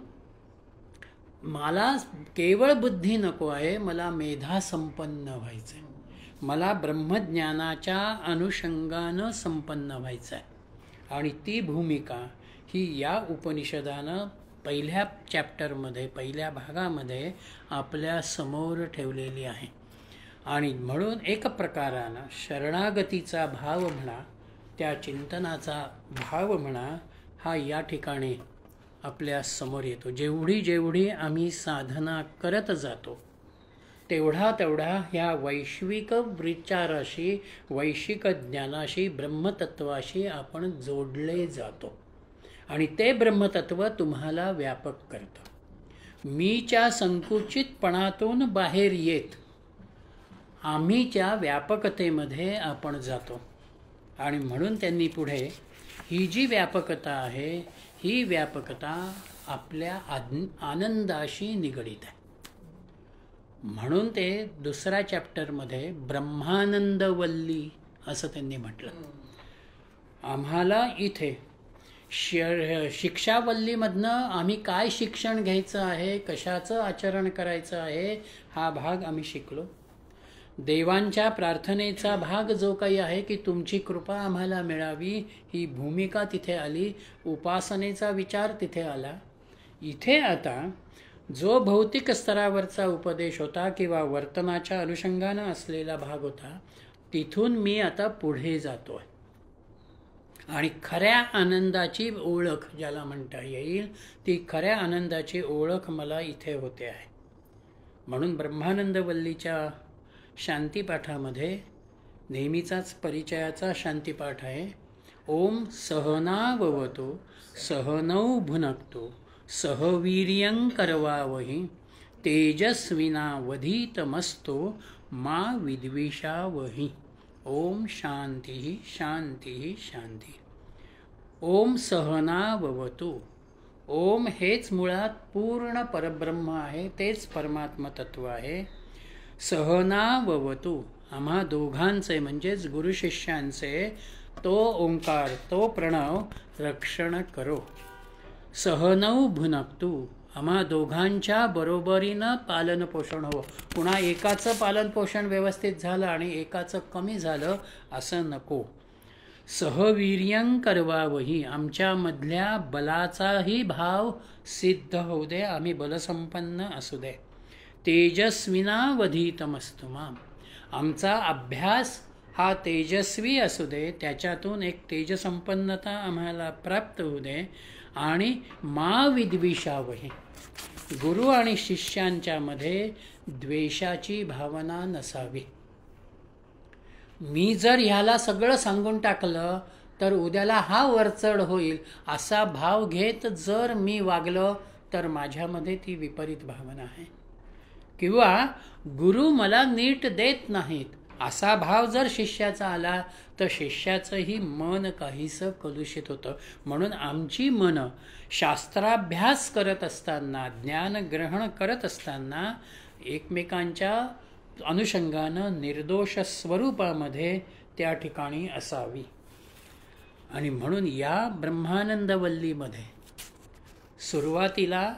मला केवळ बुद्धी नको आहे, मला मेधा संपन्न व्हायचं आहे, मला ब्रह्मज्ञानाच्या अनुषंगानं संपन्न व्हायचं आहे. आणि ती भूमिका ही या उपनिषदानं पहिल्या चॅप्टरमध्ये, पहिल्या भागामध्ये आपल्या समोर ठेवलेली आहे. आणि म्हणून एक प्रकारानं शरणागतीचा भाव म्हणा, त्या चिंतनाचा भाव म्हणा, हा या ठिकाणी आपल्या समोर येतो. जेवढी जेवढी आम्ही साधना करत जातो तेवढा तेवढा ह्या वैश्विक विचाराशी, वैश्विक ज्ञानाशी, ब्रह्मतत्वाशी आपण जोडले जातो आणि ते ब्रह्मतत्व तुम्हाला व्यापक करतं. मीच्या संकुचितपणातून बाहेर येत आम्हीच्या व्यापकतेमध्ये आपण जातो. आणि म्हणून त्यांनी पुढे ही जी व्यापकता आहे, ही व्यापकता आपल्या आनंदाशी निगडीत आहे. म्हणून ते दुसऱ्या चॅप्टरमध्ये ब्रह्मानंदवल्ली असं त्यांनी म्हटलं. आम्हाला इथे शिक्षावल्लीमधनं आम्ही काय शिक्षण घ्यायचं आहे, कशाचं आचरण करायचं आहे, हा भाग आम्ही शिकलो. देवांच्या प्रार्थनेचा भाग जो काही आहे की तुमची कृपा आम्हाला मिळावी, ही भूमिका तिथे आली. उपासनेचा विचार तिथे आला. इथे आता जो भौतिक स्तरावरचा उपदेश होता किंवा वर्तनाच्या अनुषंगानं असलेला भाग होता, तिथून मी आता पुढे जातो आहे आणि खऱ्या आनंदाची ओळख ज्याला म्हणता येईल, ती खऱ्या आनंदाची ओळख मला इथे होते आहे. म्हणून ब्रह्मानंदवल्लीच्या शांतीपाठामध्ये नेहमीचाच परिचयाचा शांतीपाठ आहे. ओम सहनाववतु सहनौ भुनक्तु सहवीर्यं करवावहि तेजस्विनावधीतमस्तु मा विद्विषावहि. ओम शांती शांती शांती. ओम सहनाववतु. ओम हेच मुळात पूर्ण परब्रह्म आहे, तेच परमात्म तत्व आहे. सहनाववतु, आम्हा दोघांचे म्हणजेच गुरु शिष्यांचे तो ओंकार, तो प्रणव रक्षण करो. सहनौ भुनक्तु, आम्हा दोघांच्या बरोबरीनं पालन पोषण हो. पुन्हा एकाचं पालन पोषण व्यवस्थित झालं आणि एकाचं कमी झालं असं नको. सहवीर्यं करवावही, आमच्यामधल्या बलाचाही भाव सिद्ध होऊ दे, आम्ही बलसंपन्न असू दे. तेजस्विनावधीतमस्तु माम, आमचा अभ्यास हा तेजस्वी असू दे, त्याच्यातून एक तेजसंपन्नता आम्हाला प्राप्त होऊ दे. आणि मा विद्विषावही, गुरु आणि शिष्यांच्यामध्ये द्वेषाची भावना नसावी. मी जर ह्याला सगळं सांगून टाकलं तर उद्याला हा वरचढ होईल असा भाव घेत जर मी वागलो तर माझ्यामध्ये ती विपरीत भावना आहे. किंवा गुरु मला नीट देत नाहीत असा भाव जर शिष्याचा आला तर शिष्याचंही मन काहीसं कलुषित होतं. म्हणून आमची मनं शास्त्राभ्यास करत असताना, ज्ञानग्रहण करत असताना एकमेकांच्या अनुषंगानं निर्दोष स्वरूपामध्ये त्या ठिकाणी असावी. आणि म्हणून या ब्रह्मानंदवल्लीमध्ये सुरुवातीला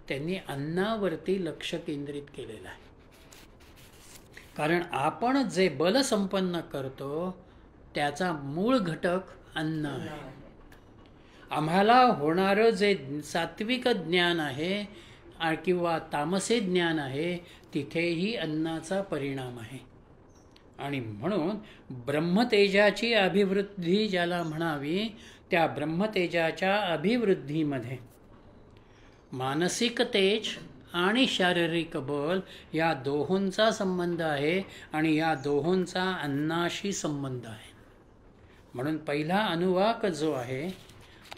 त्यांनी अन्नावरती लक्ष केंद्रित केलेलं आहे. कारण आपण जे बलसंपन्न करतो त्याचा मूळ घटक अन्न आहे. आम्हाला होणारं जे सात्विक ज्ञान आहे किंवा तामसी ज्ञान आहे, तिथेही अन्नाचा परिणाम आहे. आणि म्हणून ब्रह्मतेजाची अभिवृद्धी ज्याला म्हणावी, त्या ब्रह्मतेजाच्या अभिवृद्धीमध्ये मानसिक तेज आणि शारीरिक बल या दोहोंचा संबंध आहे आणि या दोहोंचा अन्नाशी संबंध आहे. म्हणून पहिला अनुवाक जो आहे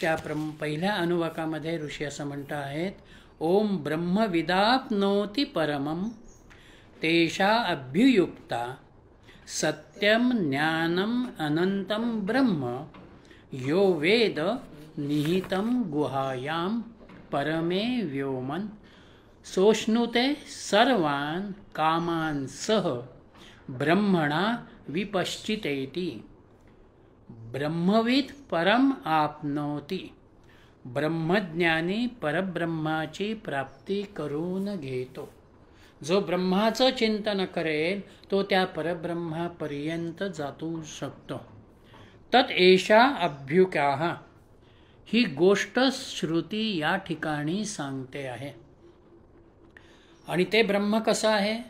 त्या पहिल्या अनुवाकामध्ये ऋषी असं म्हणत आहेत, ओम ब्रह्मविदाप्नोति परमं तेषा अभ्युयुक्ता सत्यम ज्ञानम अनंतम ब्रह्म यो वेद निहितं गुहायां परमे व्योमन सोष्णुते सर्वान् कामान् सह ब्रह्मणा विपश्चितेति. ब्रह्मविद परम आपनोति, ब्रह्मज्ञानी परब्रह्माची प्राप्ती करून घेतो. जो ब्रह्माचं चिंतन करेल तो त्या परब्रह्मापर्यंत जातो शकतो. तत् एषा अभ्युक्याः, ही गोष्ट श्रुती या ठिकाणी सांगते आहे. आणि ते ब्रह्म कसं आहे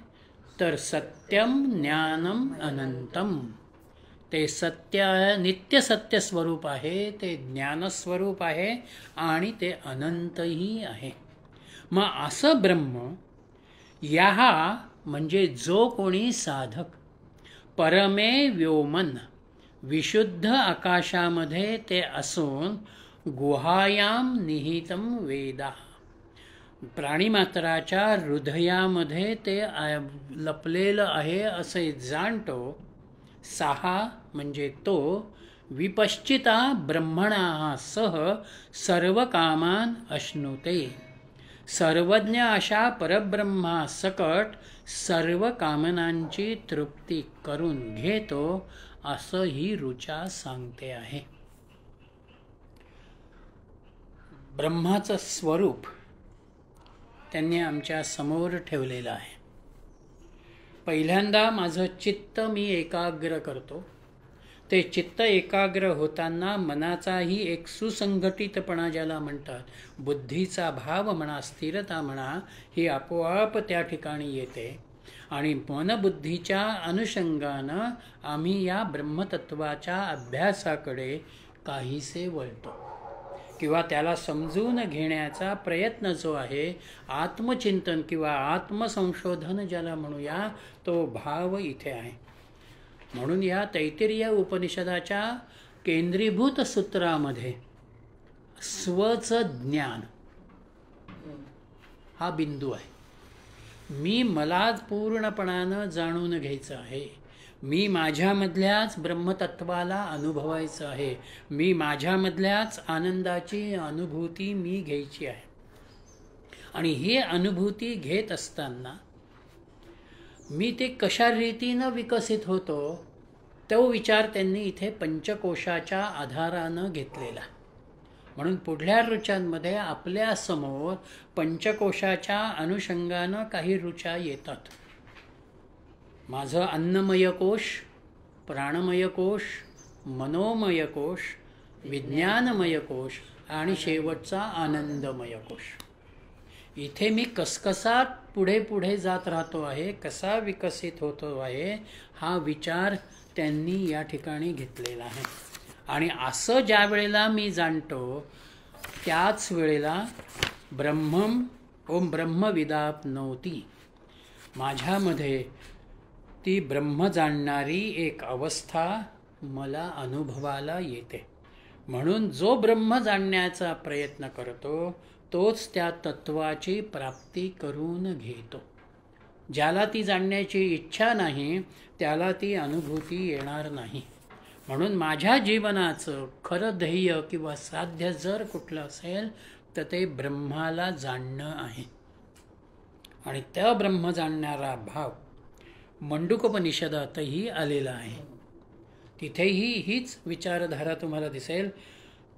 तर सत्यम ज्ञानम अनंतम, ते नित्य सत्य स्वरूप आहे, ते ज्ञानस्वरूप आहे आणि ते अनंतही आहे. मग असं ब्रह्म या म्हणजे जो कोणी साधक परमे व्योमन विशुद्ध आकाशामध्ये ते असून गुहायाम निहितम वेदा प्राणिमात्राच्या हृदयामध्ये ते लपलेलं आहे असे जाणतो. सहा म्हणजे तो विपश्चिता ब्रह्मणा सह सर्व कामान अश्नुते सर्वज्ञ अशा परब्रह्मा सकट सर्व कामनांची तृप्ती करून घेतो असं ही ऋचा सांगते आहे. ब्रह्माचं स्वरूप त्यांनी आमच्या समोर ठेवलेलं आहे. पहिल्यांदा माझं चित्त मी एकाग्र करतो. ते चित्त एकाग्र होताना मनाचाही एक सुसंघटितपणा ज्याला म्हणतात, बुद्धीचा भाव म्हणा, स्थिरता म्हणा, ही आपोआप त्या ठिकाणी येते आणि मनबुद्धीच्या अनुषंगानं आम्ही या ब्रह्मतत्वाच्या अभ्यासाकडे काहीसे वळतो किंवा त्याला समजून घेण्याचा प्रयत्न जो आहे, आत्मचिंतन किंवा आत्मसंशोधन ज्याला म्हणूया, तो भाव इथे आहे. म्हणून या तैत्तिरीय उपनिषदाच्या केंद्रीभूत सूत्रामध्ये स्वचं ज्ञान हा बिंदू आहे. मी मला पूर्णपणानं जाणून घ्यायचं आहे. मी माझ्यामधल्याच ब्रह्मतत्वाला अनुभवायचं आहे. मी माझ्यामधल्याच आनंदाची अनुभूती मी घ्यायची आहे. आणि ही अनुभूती घेत असताना मी ते कशा रीतीनं विकसित होतो, तो विचार त्यांनी इथे पंचकोशाच्या आधारानं घेतलेला. म्हणून पुढल्या ऋचांमध्ये आपल्या समोर पंचकोशाच्या अनुषंगानं काही ऋचा येतात. माझं अन्नमय कोश, प्राणमय कोश, मनोमय कोश, विज्ञानमय कोश आणि शेवटचा आनंदमय कोश. इथे मी कसकसा पुढे पुढे जात राहतो आहे, कसा विकसित होतो आहे, हा विचार त्यांनी या ठिकाणी घेतलेला आहे. आणि असं ज्या वेळेला मी जाणतो, त्याच वेळेला ब्रह्मम ओम ब्रह्मविदाप्नोती, माझ्यामध्ये ती ब्रह्म जाणणारी एक अवस्था मला अनुभवाला येते. म्हणून जो ब्रह्म जाणण्याचा प्रयत्न करतो तोच त्या तत्वाची प्राप्ती करून घेतो. ज्याला ती जाणण्याची इच्छा नाही त्याला ती अनुभूती येणार नाही. म्हणून माझ्या जीवनाचं खरं ध्येय किंवा साध्य जर कुठलं असेल तर ते ब्रह्माला जाणणं आहे. आणि त्या ब्रह्म जाणणारा भाव मंडूकोपनिषदातही आलेला आहे. तिथेही हीच विचारधारा तुम्हाला दिसेल.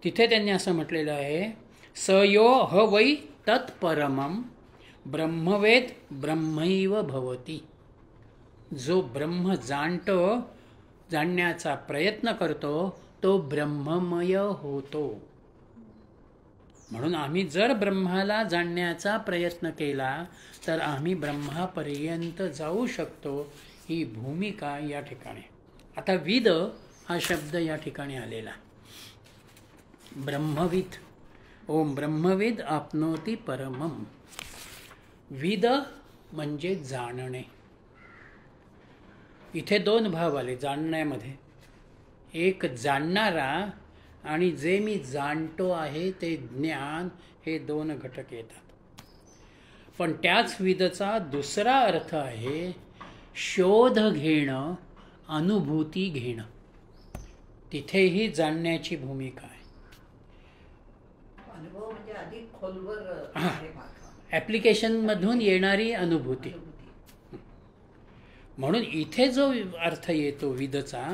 तिथे त्यांनी असं म्हटलेलं आहे, स यो ह वै तत्परमं ब्रह्मवेद ब्रह्मैव भवती. जो ब्रह्म जाणतो, जाणण्याचा प्रयत्न करतो, तो ब्रह्ममय होतो. म्हणून आम्ही जर ब्रह्माला जाणण्याचा प्रयत्न केला तर आम्ही ब्रह्मापर्यंत जाऊ शकतो. ही भूमिका या ठिकाणी. आता विद हा शब्द या ठिकाणी आलेला. ब्रह्मविद, ओम ब्रह्मविद आपनोती परमम. विद म्हणजे जाणणे. इथे दोन भाव आले जाणण्यामध्ये. एक जाणणारा आणि जे मी जाणतो आहे ते ज्ञान, हे दोन घटक येतात. पण त्याच विदचा दुसरा अर्थ आहे शोध घेणं, अनुभूती घेणं. तिथेही जाणण्याची भूमिका आहे. अनुभव म्हणजे अधिक खोलवर ॲप्लिकेशनमधून येणारी अनुभूती. म्हणून इथे जो अर्थ येतो विदचा,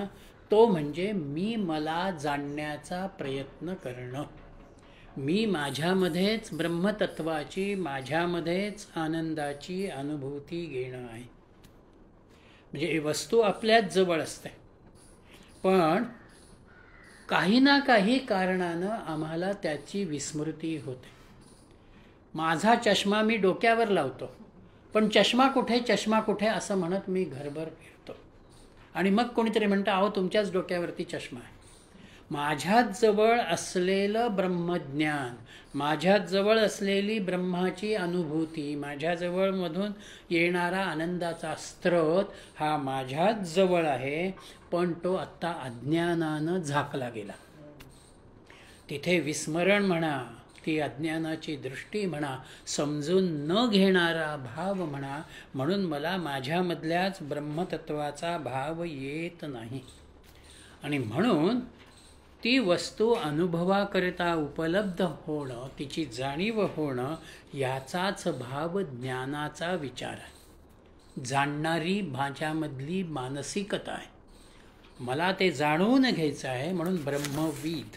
तो म्हणजे मी मला जाणण्याचा प्रयत्न करणं. मी माझ्यामध्येच ब्रह्मतत्वाची, माझ्यामध्येच आनंदाची अनुभूती घेणं आहे. म्हणजे ही वस्तू आपल्याच जवळ असते, पण काही ना काही कारणानं आम्हाला त्याची विस्मृती होते. माझा चष्मा मी डोक्यावर लावतो, पण चष्मा कुठे असं म्हणत मी घरभर फिरतो. आणि मग कोणीतरी म्हणतं अहो तुमच्याच डोक्यावरती चष्मा आहे. माझ्याच जवळ असलेलं ब्रह्मज्ञान, माझ्याच जवळ असलेली ब्रह्माची अनुभूती, माझ्याजवळ मधून येणारा आनंदाचा स्रोत हा माझ्याच जवळ आहे, पण तो आत्ता अज्ञानानं झाकला गेला. तिथे विस्मरण म्हणा, ती अज्ञानाची दृष्टी म्हणा, समजून न घेणारा भाव म्हणा, म्हणून मला माझ्यामधल्याच ब्रह्मतत्वाचा भाव येत नाही. आणि म्हणून ती वस्तू अनुभवाकरिता उपलब्ध होणं, तिची जाणीव होणं, याचाच भाव ज्ञानाचा विचार आहे. जाणणारी माझ्यामधली मानसिकता आहे. मला ते जाणून घ्यायचं आहे, म्हणून ब्रह्मविद.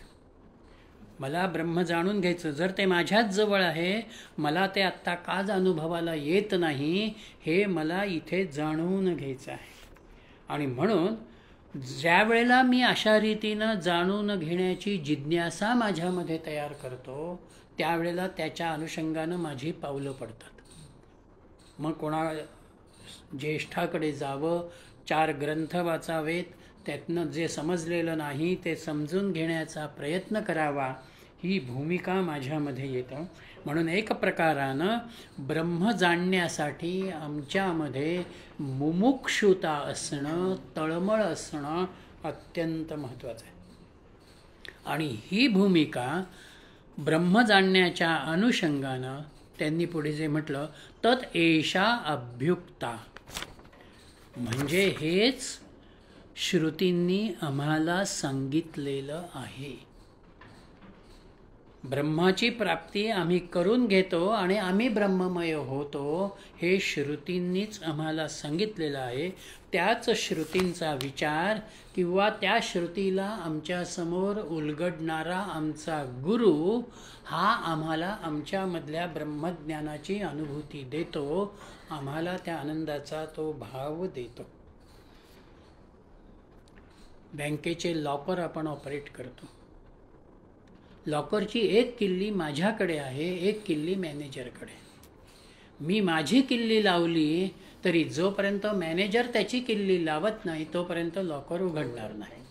मला ब्रह्म जाणून घ्यायचं. जर ते माझ्याच जवळ आहे, मला ते आत्ता का अनुभवाला येत नाही, हे मला इथे जाणून घ्यायचं आहे. आणि म्हणून ज्या वेळेला मी अशा रीतीनं जाणून घेण्याची जिज्ञासा माझ्यामध्ये तयार करतो, त्यावेळेला त्याच्या अनुषंगानं माझी पावलं पडतात. मग कोणा ज्येष्ठाकडे जावं, 4 ग्रंथ वाचावेत, त्यातनं जे समजलेलं नाही ते समजून घेण्याचा प्रयत्न करावा, ही भूमिका माझ्यामध्ये येतं. म्हणून एक प्रकारानं ब्रह्म जाणण्यासाठी आमच्यामध्ये मुमुक्षुता असणं, तळमळ असणं अत्यंत महत्त्वाचं आहे. आणि ही भूमिका ब्रह्म जाणण्याच्या अनुषंगानं त्यांनी पुढे जे म्हटलं, तत् एषा अभ्युक्ता, म्हणजे हेच श्रुतींनी आम्हाला सांगितलेलं आहे. ब्रह्माची प्राप्ती आम्ही करून घेतो आणि आम्ही ब्रह्ममय होतो, हे श्रुतींनीच आम्हाला सांगितलेलं आहे. त्याच श्रुतींचा विचार किंवा त्या श्रुतीला आमच्यासमोर उलगडणारा आमचा गुरु हा आम्हाला आमच्यामधल्या ब्रह्मज्ञानाची अनुभूती देतो, आम्हाला त्या आनंदाचा तो भाव देतो. बँकेचे लॉकर आपण ऑपरेट करतो. लॉकरची एक किल्ली माझ्याकडे आहे, एक किल्ली मॅनेजरकडे. मी माझी किल्ली लावली तरी जोपर्यंत मॅनेजर त्याची किल्ली लावत नाही तोपर्यंत लॉकर उघडणार नाही.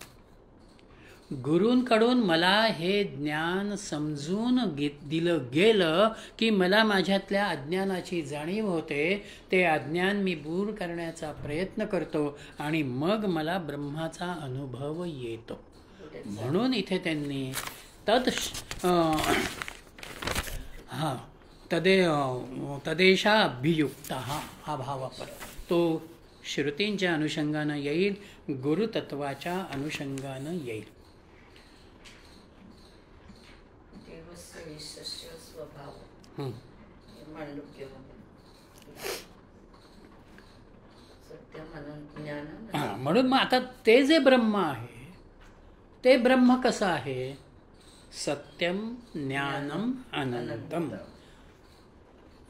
गुरूंकडून मला हे ज्ञान समजून दिलं गेलं की मला माझ्यातल्या अज्ञानाची जाणीव होते. ते अज्ञान मी दूर करण्याचा प्रयत्न करतो आणि मग मला ब्रह्माचा अनुभव येतो. म्हणून इथे त्यांनी तदेशा अभियुक्ता हा भाव वापर तो श्रुतींच्या अनुषंगानं येईल, गुरुतत्वाच्या अनुषंगानं येईल. स्वभाव म्हणून मग आता ते जे ब्रह्म आहे ते ब्रह्म कसं आहे? सत्यम ज्ञानम अनंतम.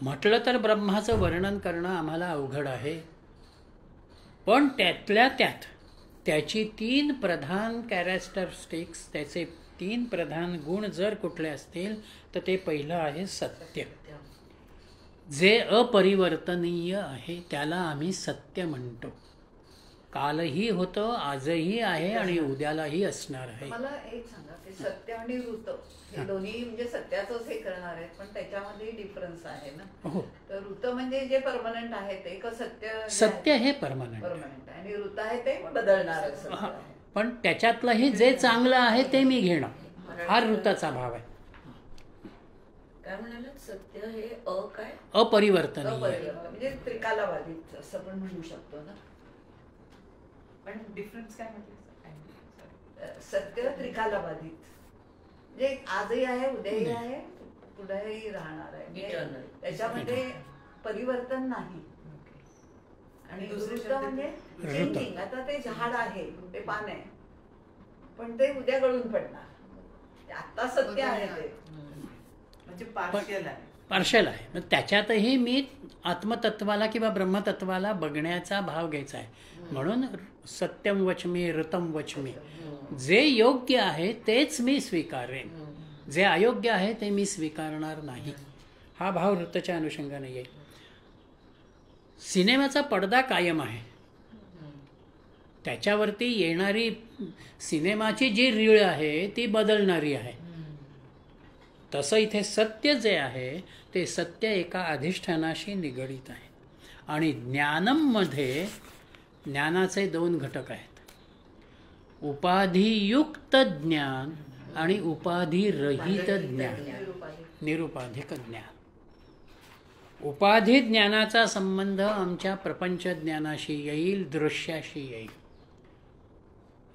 म्हटलं तर ब्रह्माचं वर्णन करणं आम्हाला अवघड आहे, पण त्यातल्या त्यात त्याची 3 प्रधान कॅरेक्टरिस्टिक्स, त्याचे 3 प्रधान गुण जर कुठले असतील तर ते पहिलं आहे सत्य. जे अपरिवर्तनीय आहे त्याला आम्ही सत्य म्हणतो. कालही होतं, आजही आहे आणि उद्यालाही असणार आहे. मला एक सांगा, ते सत्य आणि ऋत हे दोन्ही म्हणजे सत्याचंच हे करणार आहेत, पण त्याच्यामध्ये डिफरन्स आहे ना. हो, तर ऋत म्हणजे जे परमनंट आहे ते का सत्य हे परमनंट आहे आणि ऋत आहे ते बदलणार. पण त्याच्यातलंही जे चांगलं आहे ते मी घेणं, हा ऋताचा भाव आहे. काय म्हणाला? सत्य हे काय अपरिवर्तनीय म्हणजे त्रिकालाबाधित असं पण म्हणू शकतो ना. पण डिफरन्स काय म्हटलं? सत्य त्रिकालाबाधित म्हणजे आजही आहे, उद्याही आहे, पुढेही राहणार आहे. त्याच्यामध्ये परिवर्तन नाही. आणि ऋत म्हणजे चेंजिंग. आता ते झाड आहे, ते पान आहे, पण ते उद्या गळून पडणार. आता सत्य आहे ते म्हणजे पार्शियल आहे. पार्शल आहे. मग त्याच्यातही मी आत्मतत्वाला किंवा ब्रह्मतत्वाला बघण्याचा भाव घ्यायचा आहे. म्हणून सत्यम वचमी ऋतम वचमी. जे योग्य आहे तेच मी स्वीकारेन, जे अयोग्य आहे ते मी स्वीकारणार नाही. हा भाव ऋतच्या अनुषंगाने येईल. सिनेमाचा पडदा कायम आहे, त्याच्यावरती येणारी सिनेमाची जी रीळ आहे ती बदलणारी आहे. तसं इथे सत्य जे आहे ते सत्य एका अधिष्ठानाशी निगडीत आहे. आणि ज्ञानममध्ये ज्ञानाचे 2 घटक आहेत, उपाधियुक्त ज्ञान आणि उपाधिरहित ज्ञान, निरुपाधिक ज्ञान. उपाधी ज्ञानाचा संबंध आमच्या प्रपंच ज्ञानाशी येईल, दृश्याशी येईल.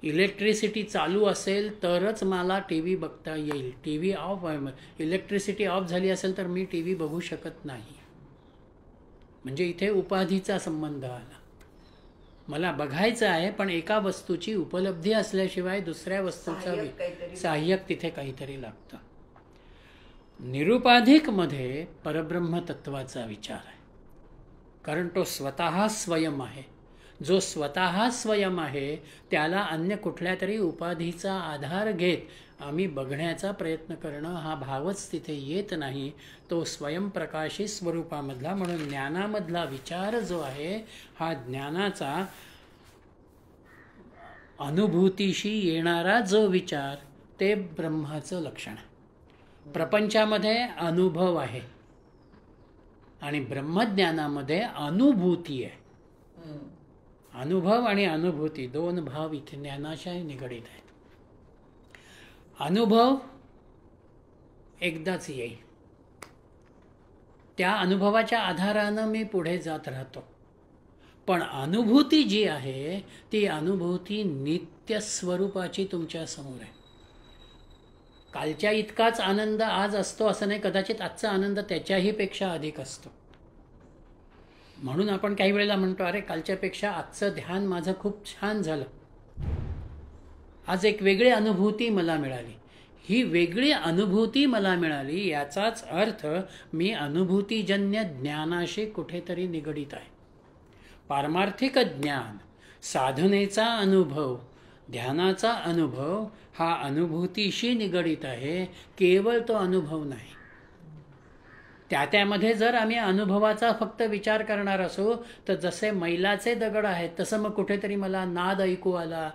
इलेक्ट्रिसिटी चालू असेल तरच मला टी व्ही बघता येईल. T V of, elasticity of झाली असेल तर मी टी व्ही बघू शकत नाही. म्हणजे इथे उपाधीचा संबंध आला. मला बघायचं आहे पण एका वस्तूची उपलब्धी असल्याशिवाय दुसऱ्या वस्तूचा सहाय्यक तिथे काहीतरी लागतं. निरुपाधिकमध्ये परब्रह्म तत्वाचा विचार आहे, कारण तो स्वतः स्वयं आहे. जो स्वतः स्वयं आहे त्याला अन्य कुठल्या तरी उपाधीचा आधार घेत आम्ही बघण्याचा प्रयत्न करणं हा भावच तिथे येत नाही. तो स्वयंप्रकाशी स्वरूपामधला, म्हणून ज्ञानामधला विचार जो आहे हा ज्ञानाचा अनुभूतीशी येणारा जो विचार ते ब्रह्माचं लक्षण आहे. प्रपंचामध्ये अनुभव आहे आणि ब्रह्मज्ञानामध्ये अनुभूती आहे. अनुभव आणि अनुभूती 2 भाव इथे ज्ञानाच्या निगडीत आहेत. अनुभव एकदाच येईल, त्या अनुभवाच्या आधारानं मी पुढे जात राहतो. पण अनुभूती जी आहे ती अनुभूती नित्य स्वरूपाची तुमच्या समोर आहे. कालच्या इतकाच आनंद आज असतो असं नाही, कदाचित आजचा आनंद त्याच्याही पेक्षा अधिक असतो. म्हणून आपण काही वेळेला म्हणतो, अरे कालच्यापेक्षा आजचं ध्यान माझं खूप छान झालं, आज एक वेगळी अनुभूती मला मिळाली. ही वेगळी अनुभूती मला मिळाली याचाच अर्थ मी अनुभूतीजन्य ज्ञानाशी कुठेतरी निगडीत आहे. पारमार्थिक ज्ञान, साधनेचा अनुभव, ध्यानाचा अनुभव हा अनुभूतीशी निगडीत आहे, केवळ तो अनुभव नाही. त्यामध्ये जर आम्ही अनुभवाचा फक्त विचार करणार असो तर जसे मैलाचे दगड आहेत तसं मग कुठेतरी मला नाद ऐकू आला,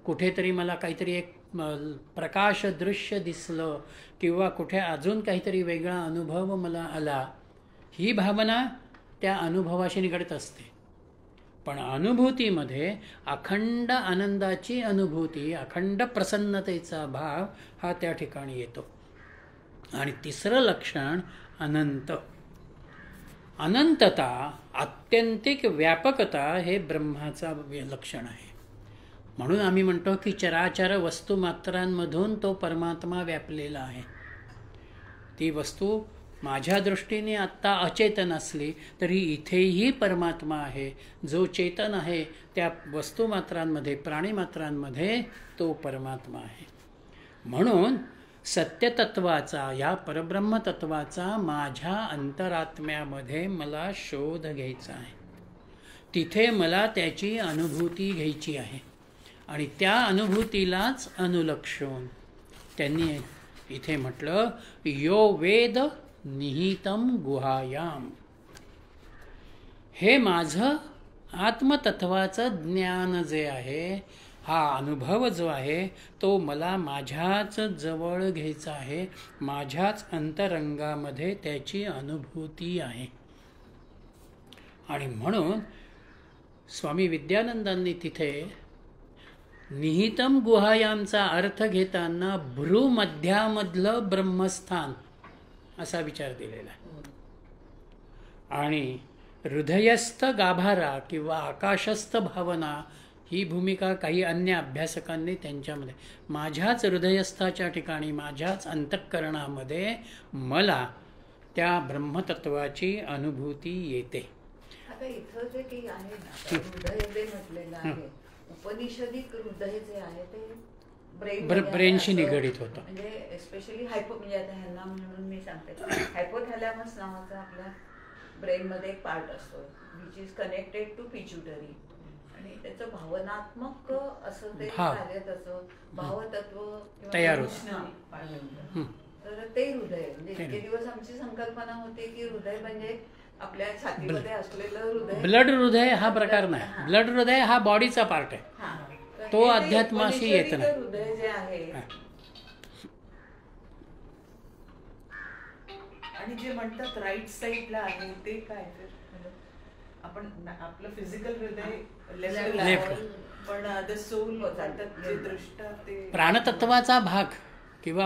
कुठेतरी मला काहीतरी एक प्रकाश दृश्य दिसलं किंवा कुठे अजून काहीतरी वेगळा अनुभव मला आला, ही भावना त्या अनुभवाशी निगडीत असते. पण अनुभूतीमध्ये अखंड आनंदाची अनुभूती, अखंड प्रसन्नतेचा भाव हा त्या ठिकाणी येतो. आणि तिसरं लक्षण अनंत, अनंतता, आत्यंतिक व्यापकता हे ब्रह्माचा लक्षण आहे. म्हणून आम्ही म्हणतो की चराचर वस्तुमात्रांमधून तो परमात्मा व्यापलेला आहे. ती वस्तू माझ्या दृष्टीने आत्ता अचेतन असली तरी इथेही परमात्मा आहे. जो चेतन आहे त्या वस्तुमात्रांमध्ये, प्राणीमात्रांमध्ये तो परमात्मा आहे. म्हणून सत्यतत्वाचा, या परब्रह्मतत्वाचा माझ्या अंतरात्म्यामध्ये मला शोध घ्यायचा आहे. तिथे मला त्याची अनुभूती घ्यायची आहे आणि त्या अनुभूतीलाच अनुलक्षून त्यांनी इथे म्हटलं यो वेद निहितम गुहायाम. हे माझं आत्मतत्वाचं ज्ञान जे आहे, हा अनुभव जो आहे तो मला माझ्याच जवळ घ्यायचा आहे, माझ्याच अंतरंगामध्ये त्याची अनुभूती आहे. आणि म्हणून स्वामी विद्यानंदांनी तिथे निहितम गुहायामचा अर्थ घेताना भ्रूमध्यामधलं ब्रह्मस्थान असा विचार दिलेला आहे. आणि हृदयस्थ गाभारा किंवा आकाशस्थ भावना ही भूमिका काही अन्य अभ्यासकांनी त्यांच्यामध्ये, माझ्याच हृदयस्थाच्या ठिकाणी, माझ्याच अंतःकरणामध्ये मला त्या ब्रह्मतत्वाची अनुभूती येते. आता इथं जे काही आहे ना, हृदय जे म्हटलेलं आहे, उपनिषदिक हृदय जे आहे ते ब्रेनशी निगडीत होतं. म्हणजे एस्पेशली म्हणजे आता ह्यांना म्हणून मी सांगते, हायपोथॅलॅमस नावाचा आपल्या ब्रेनमध्ये एक पार्ट असतो which is connected to pituitary, आणि त्याचं भावनात्मक असं ते कार्य, त्याचं भावतत्व तयार होतं. तर ते हृदय, म्हणजे इतके दिवस आमची संकल्पना होती की हृदय म्हणजे आपल्या छातीमध्ये असलेलं हृदय. ब्लड हृदय हा प्रकार नाही. ब्लड हृदय हा बॉडीचा पार्ट आहे. तो अध्यात्माशी येत नाही. हृदय जे आहे आणि जे म्हणतात राईट साईडला आहे ते काय तर आपण आपलं फिजिकल हृदय लेफ्ट Left. पण द सोल म्हणतात जे दृष्टा ते प्राणतत्वाचा भाग किंवा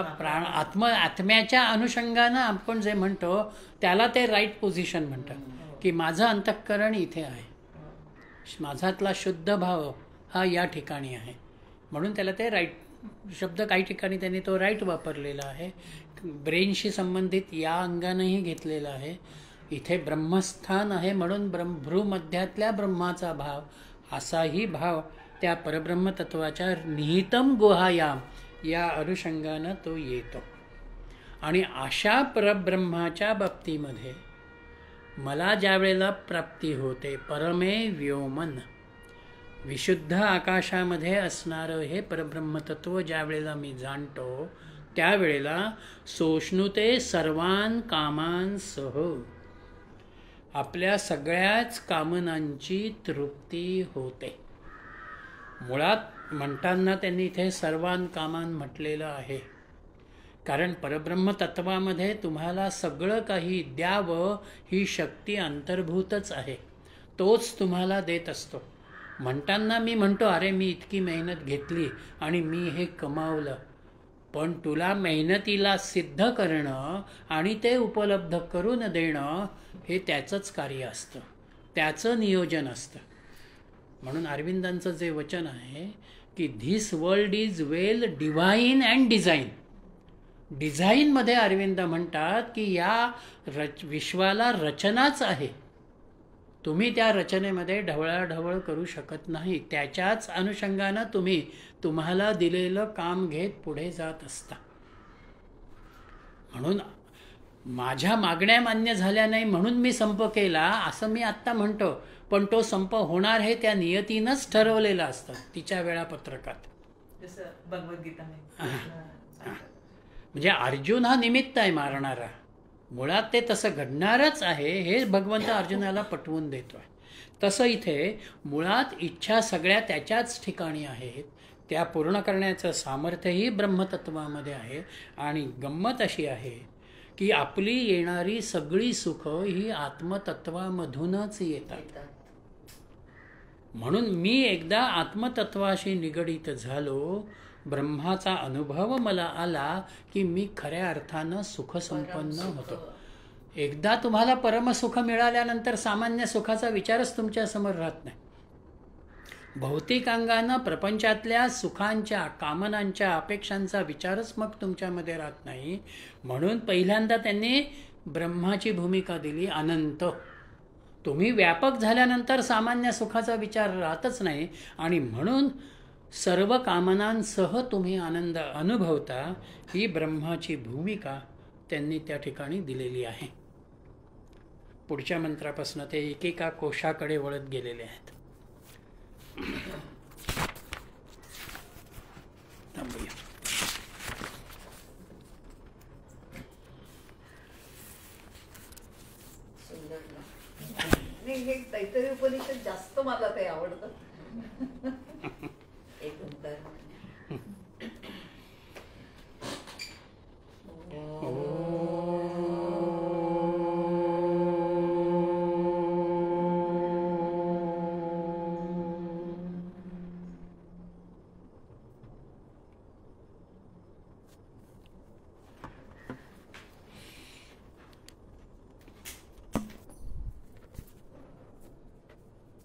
आत्म्याच्या अनुषंगानं आपण जे म्हणतो त्याला ते राईट पोझिशन म्हणतात की माझं अंतःकरण इथे आहे, माझातला शुद्ध भाव हा या ठिकाणी आहे, म्हणून त्याला ते राईट शब्द काही ठिकाणी त्यांनी तो राईट वापरलेला आहे. ब्रेनशी संबंधित या अंगानंही घेतलेला आहे. इथे ब्रह्मस्थान आहे म्हणून भ्रूमध्यातल्या ब्रह्माचा भाव असाही भाव त्या परब्रह्म तत्वाच्या निहितम गुहायाम या अनुषंगानं तो येतो. आणि अशा परब्रह्माच्या बाबतीमध्ये मला ज्या वेळेला प्राप्ती होते, परमे व्योमन, विशुद्ध आकाशामध्ये असणारं हे परब्रह्मतत्व ज्या वेळेला मी जाणतो त्यावेळेला सोष्णुते सर्वान कामांसह, आपल्या सगळ्याच कामनांची तृप्ती होते. मुळात म्हणताना त्यांनी इथे सर्वान कामान म्हटलेलं आहे कारण परब्रह्म तत्वामध्ये तुम्हाला सगळं काही द्यावं ही शक्ती अंतर्भूतच आहे, तोच तुम्हाला देत असतो. म्हणताना मी म्हणतो अरे मी इतकी मेहनत घेतली आणि मी हे कमावलं, पण तुला मेहनतीला सिद्ध करणं आणि ते उपलब्ध करून देणं हे त्याचंच कार्य असतं, त्याचं नियोजन असतं. म्हणून अरविंदांचं जे वचन आहे की this world is well divine and design. डिझाईनमध्ये अरविंद म्हणतात की या विश्वाला रचनाच आहे, तुम्ही त्या रचनेमध्ये ढवळाढवळ करू शकत नाही, त्याच्याच अनुषंगानं तुम्ही तुम्हाला दिलेलं काम घेत पुढे जात असता. म्हणून माझ्या मागण्या मान्य झाल्या नाही म्हणून मी संप केला असं मी आत्ता म्हणतो, पण तो संप होणार हे त्या नियतीनंच ठरवलेलं असतं तिच्या वेळापत्रकात. जसं भगवद्गीता म्हणजे अर्जुन हा निमित्त आहे मारणारा, मुळात ते तसं घडणारच आहे हे भगवंत अर्जुनाला पटवून देतोय. तसं इथे मुळात इच्छा सगळ्या त्याच्याच ठिकाणी आहेत, त्या पूर्ण करण्याचं सामर्थ्यही ब्रह्मतत्वामध्ये आहे. आणि गंमत अशी आहे की आपली येणारी सगळी सुख ही आत्मतत्वामधूनच येतात. म्हणून मी एकदा आत्मतत्वाशी निगडीत झालो, ब्रह्माचा अनुभव मला आला की मी खऱ्या अर्थानं सुखसंपन्न होतो. एकदा तुम्हाला परमसुख मिळाल्यानंतर सामान्य सुखाचा विचारच तुमच्या समोर राहत नाही. भौतिक अंगानं प्रपंचातल्या सुखांच्या, कामनांच्या, अपेक्षांचा विचारच मग तुमच्यामध्ये राहत नाही. म्हणून पहिल्यांदा त्यांनी ब्रह्माची भूमिका दिली, अनंत. तुम्ही व्यापक झाल्यानंतर सामान्य सुखाचा विचार राहतच नाही आणि म्हणून सर्व कामनांसह तुम्ही आनंद अनुभवता, ही ब्रह्माची भूमिका त्यांनी त्या ठिकाणी दिलेली आहे. पुढच्या मंत्रापासून ते एकेका कोशाकडे वळत गेलेले आहेत. थांबूया. हे तैतरी उपनिषद जास्त मला ते आवडतं. एक ओंकार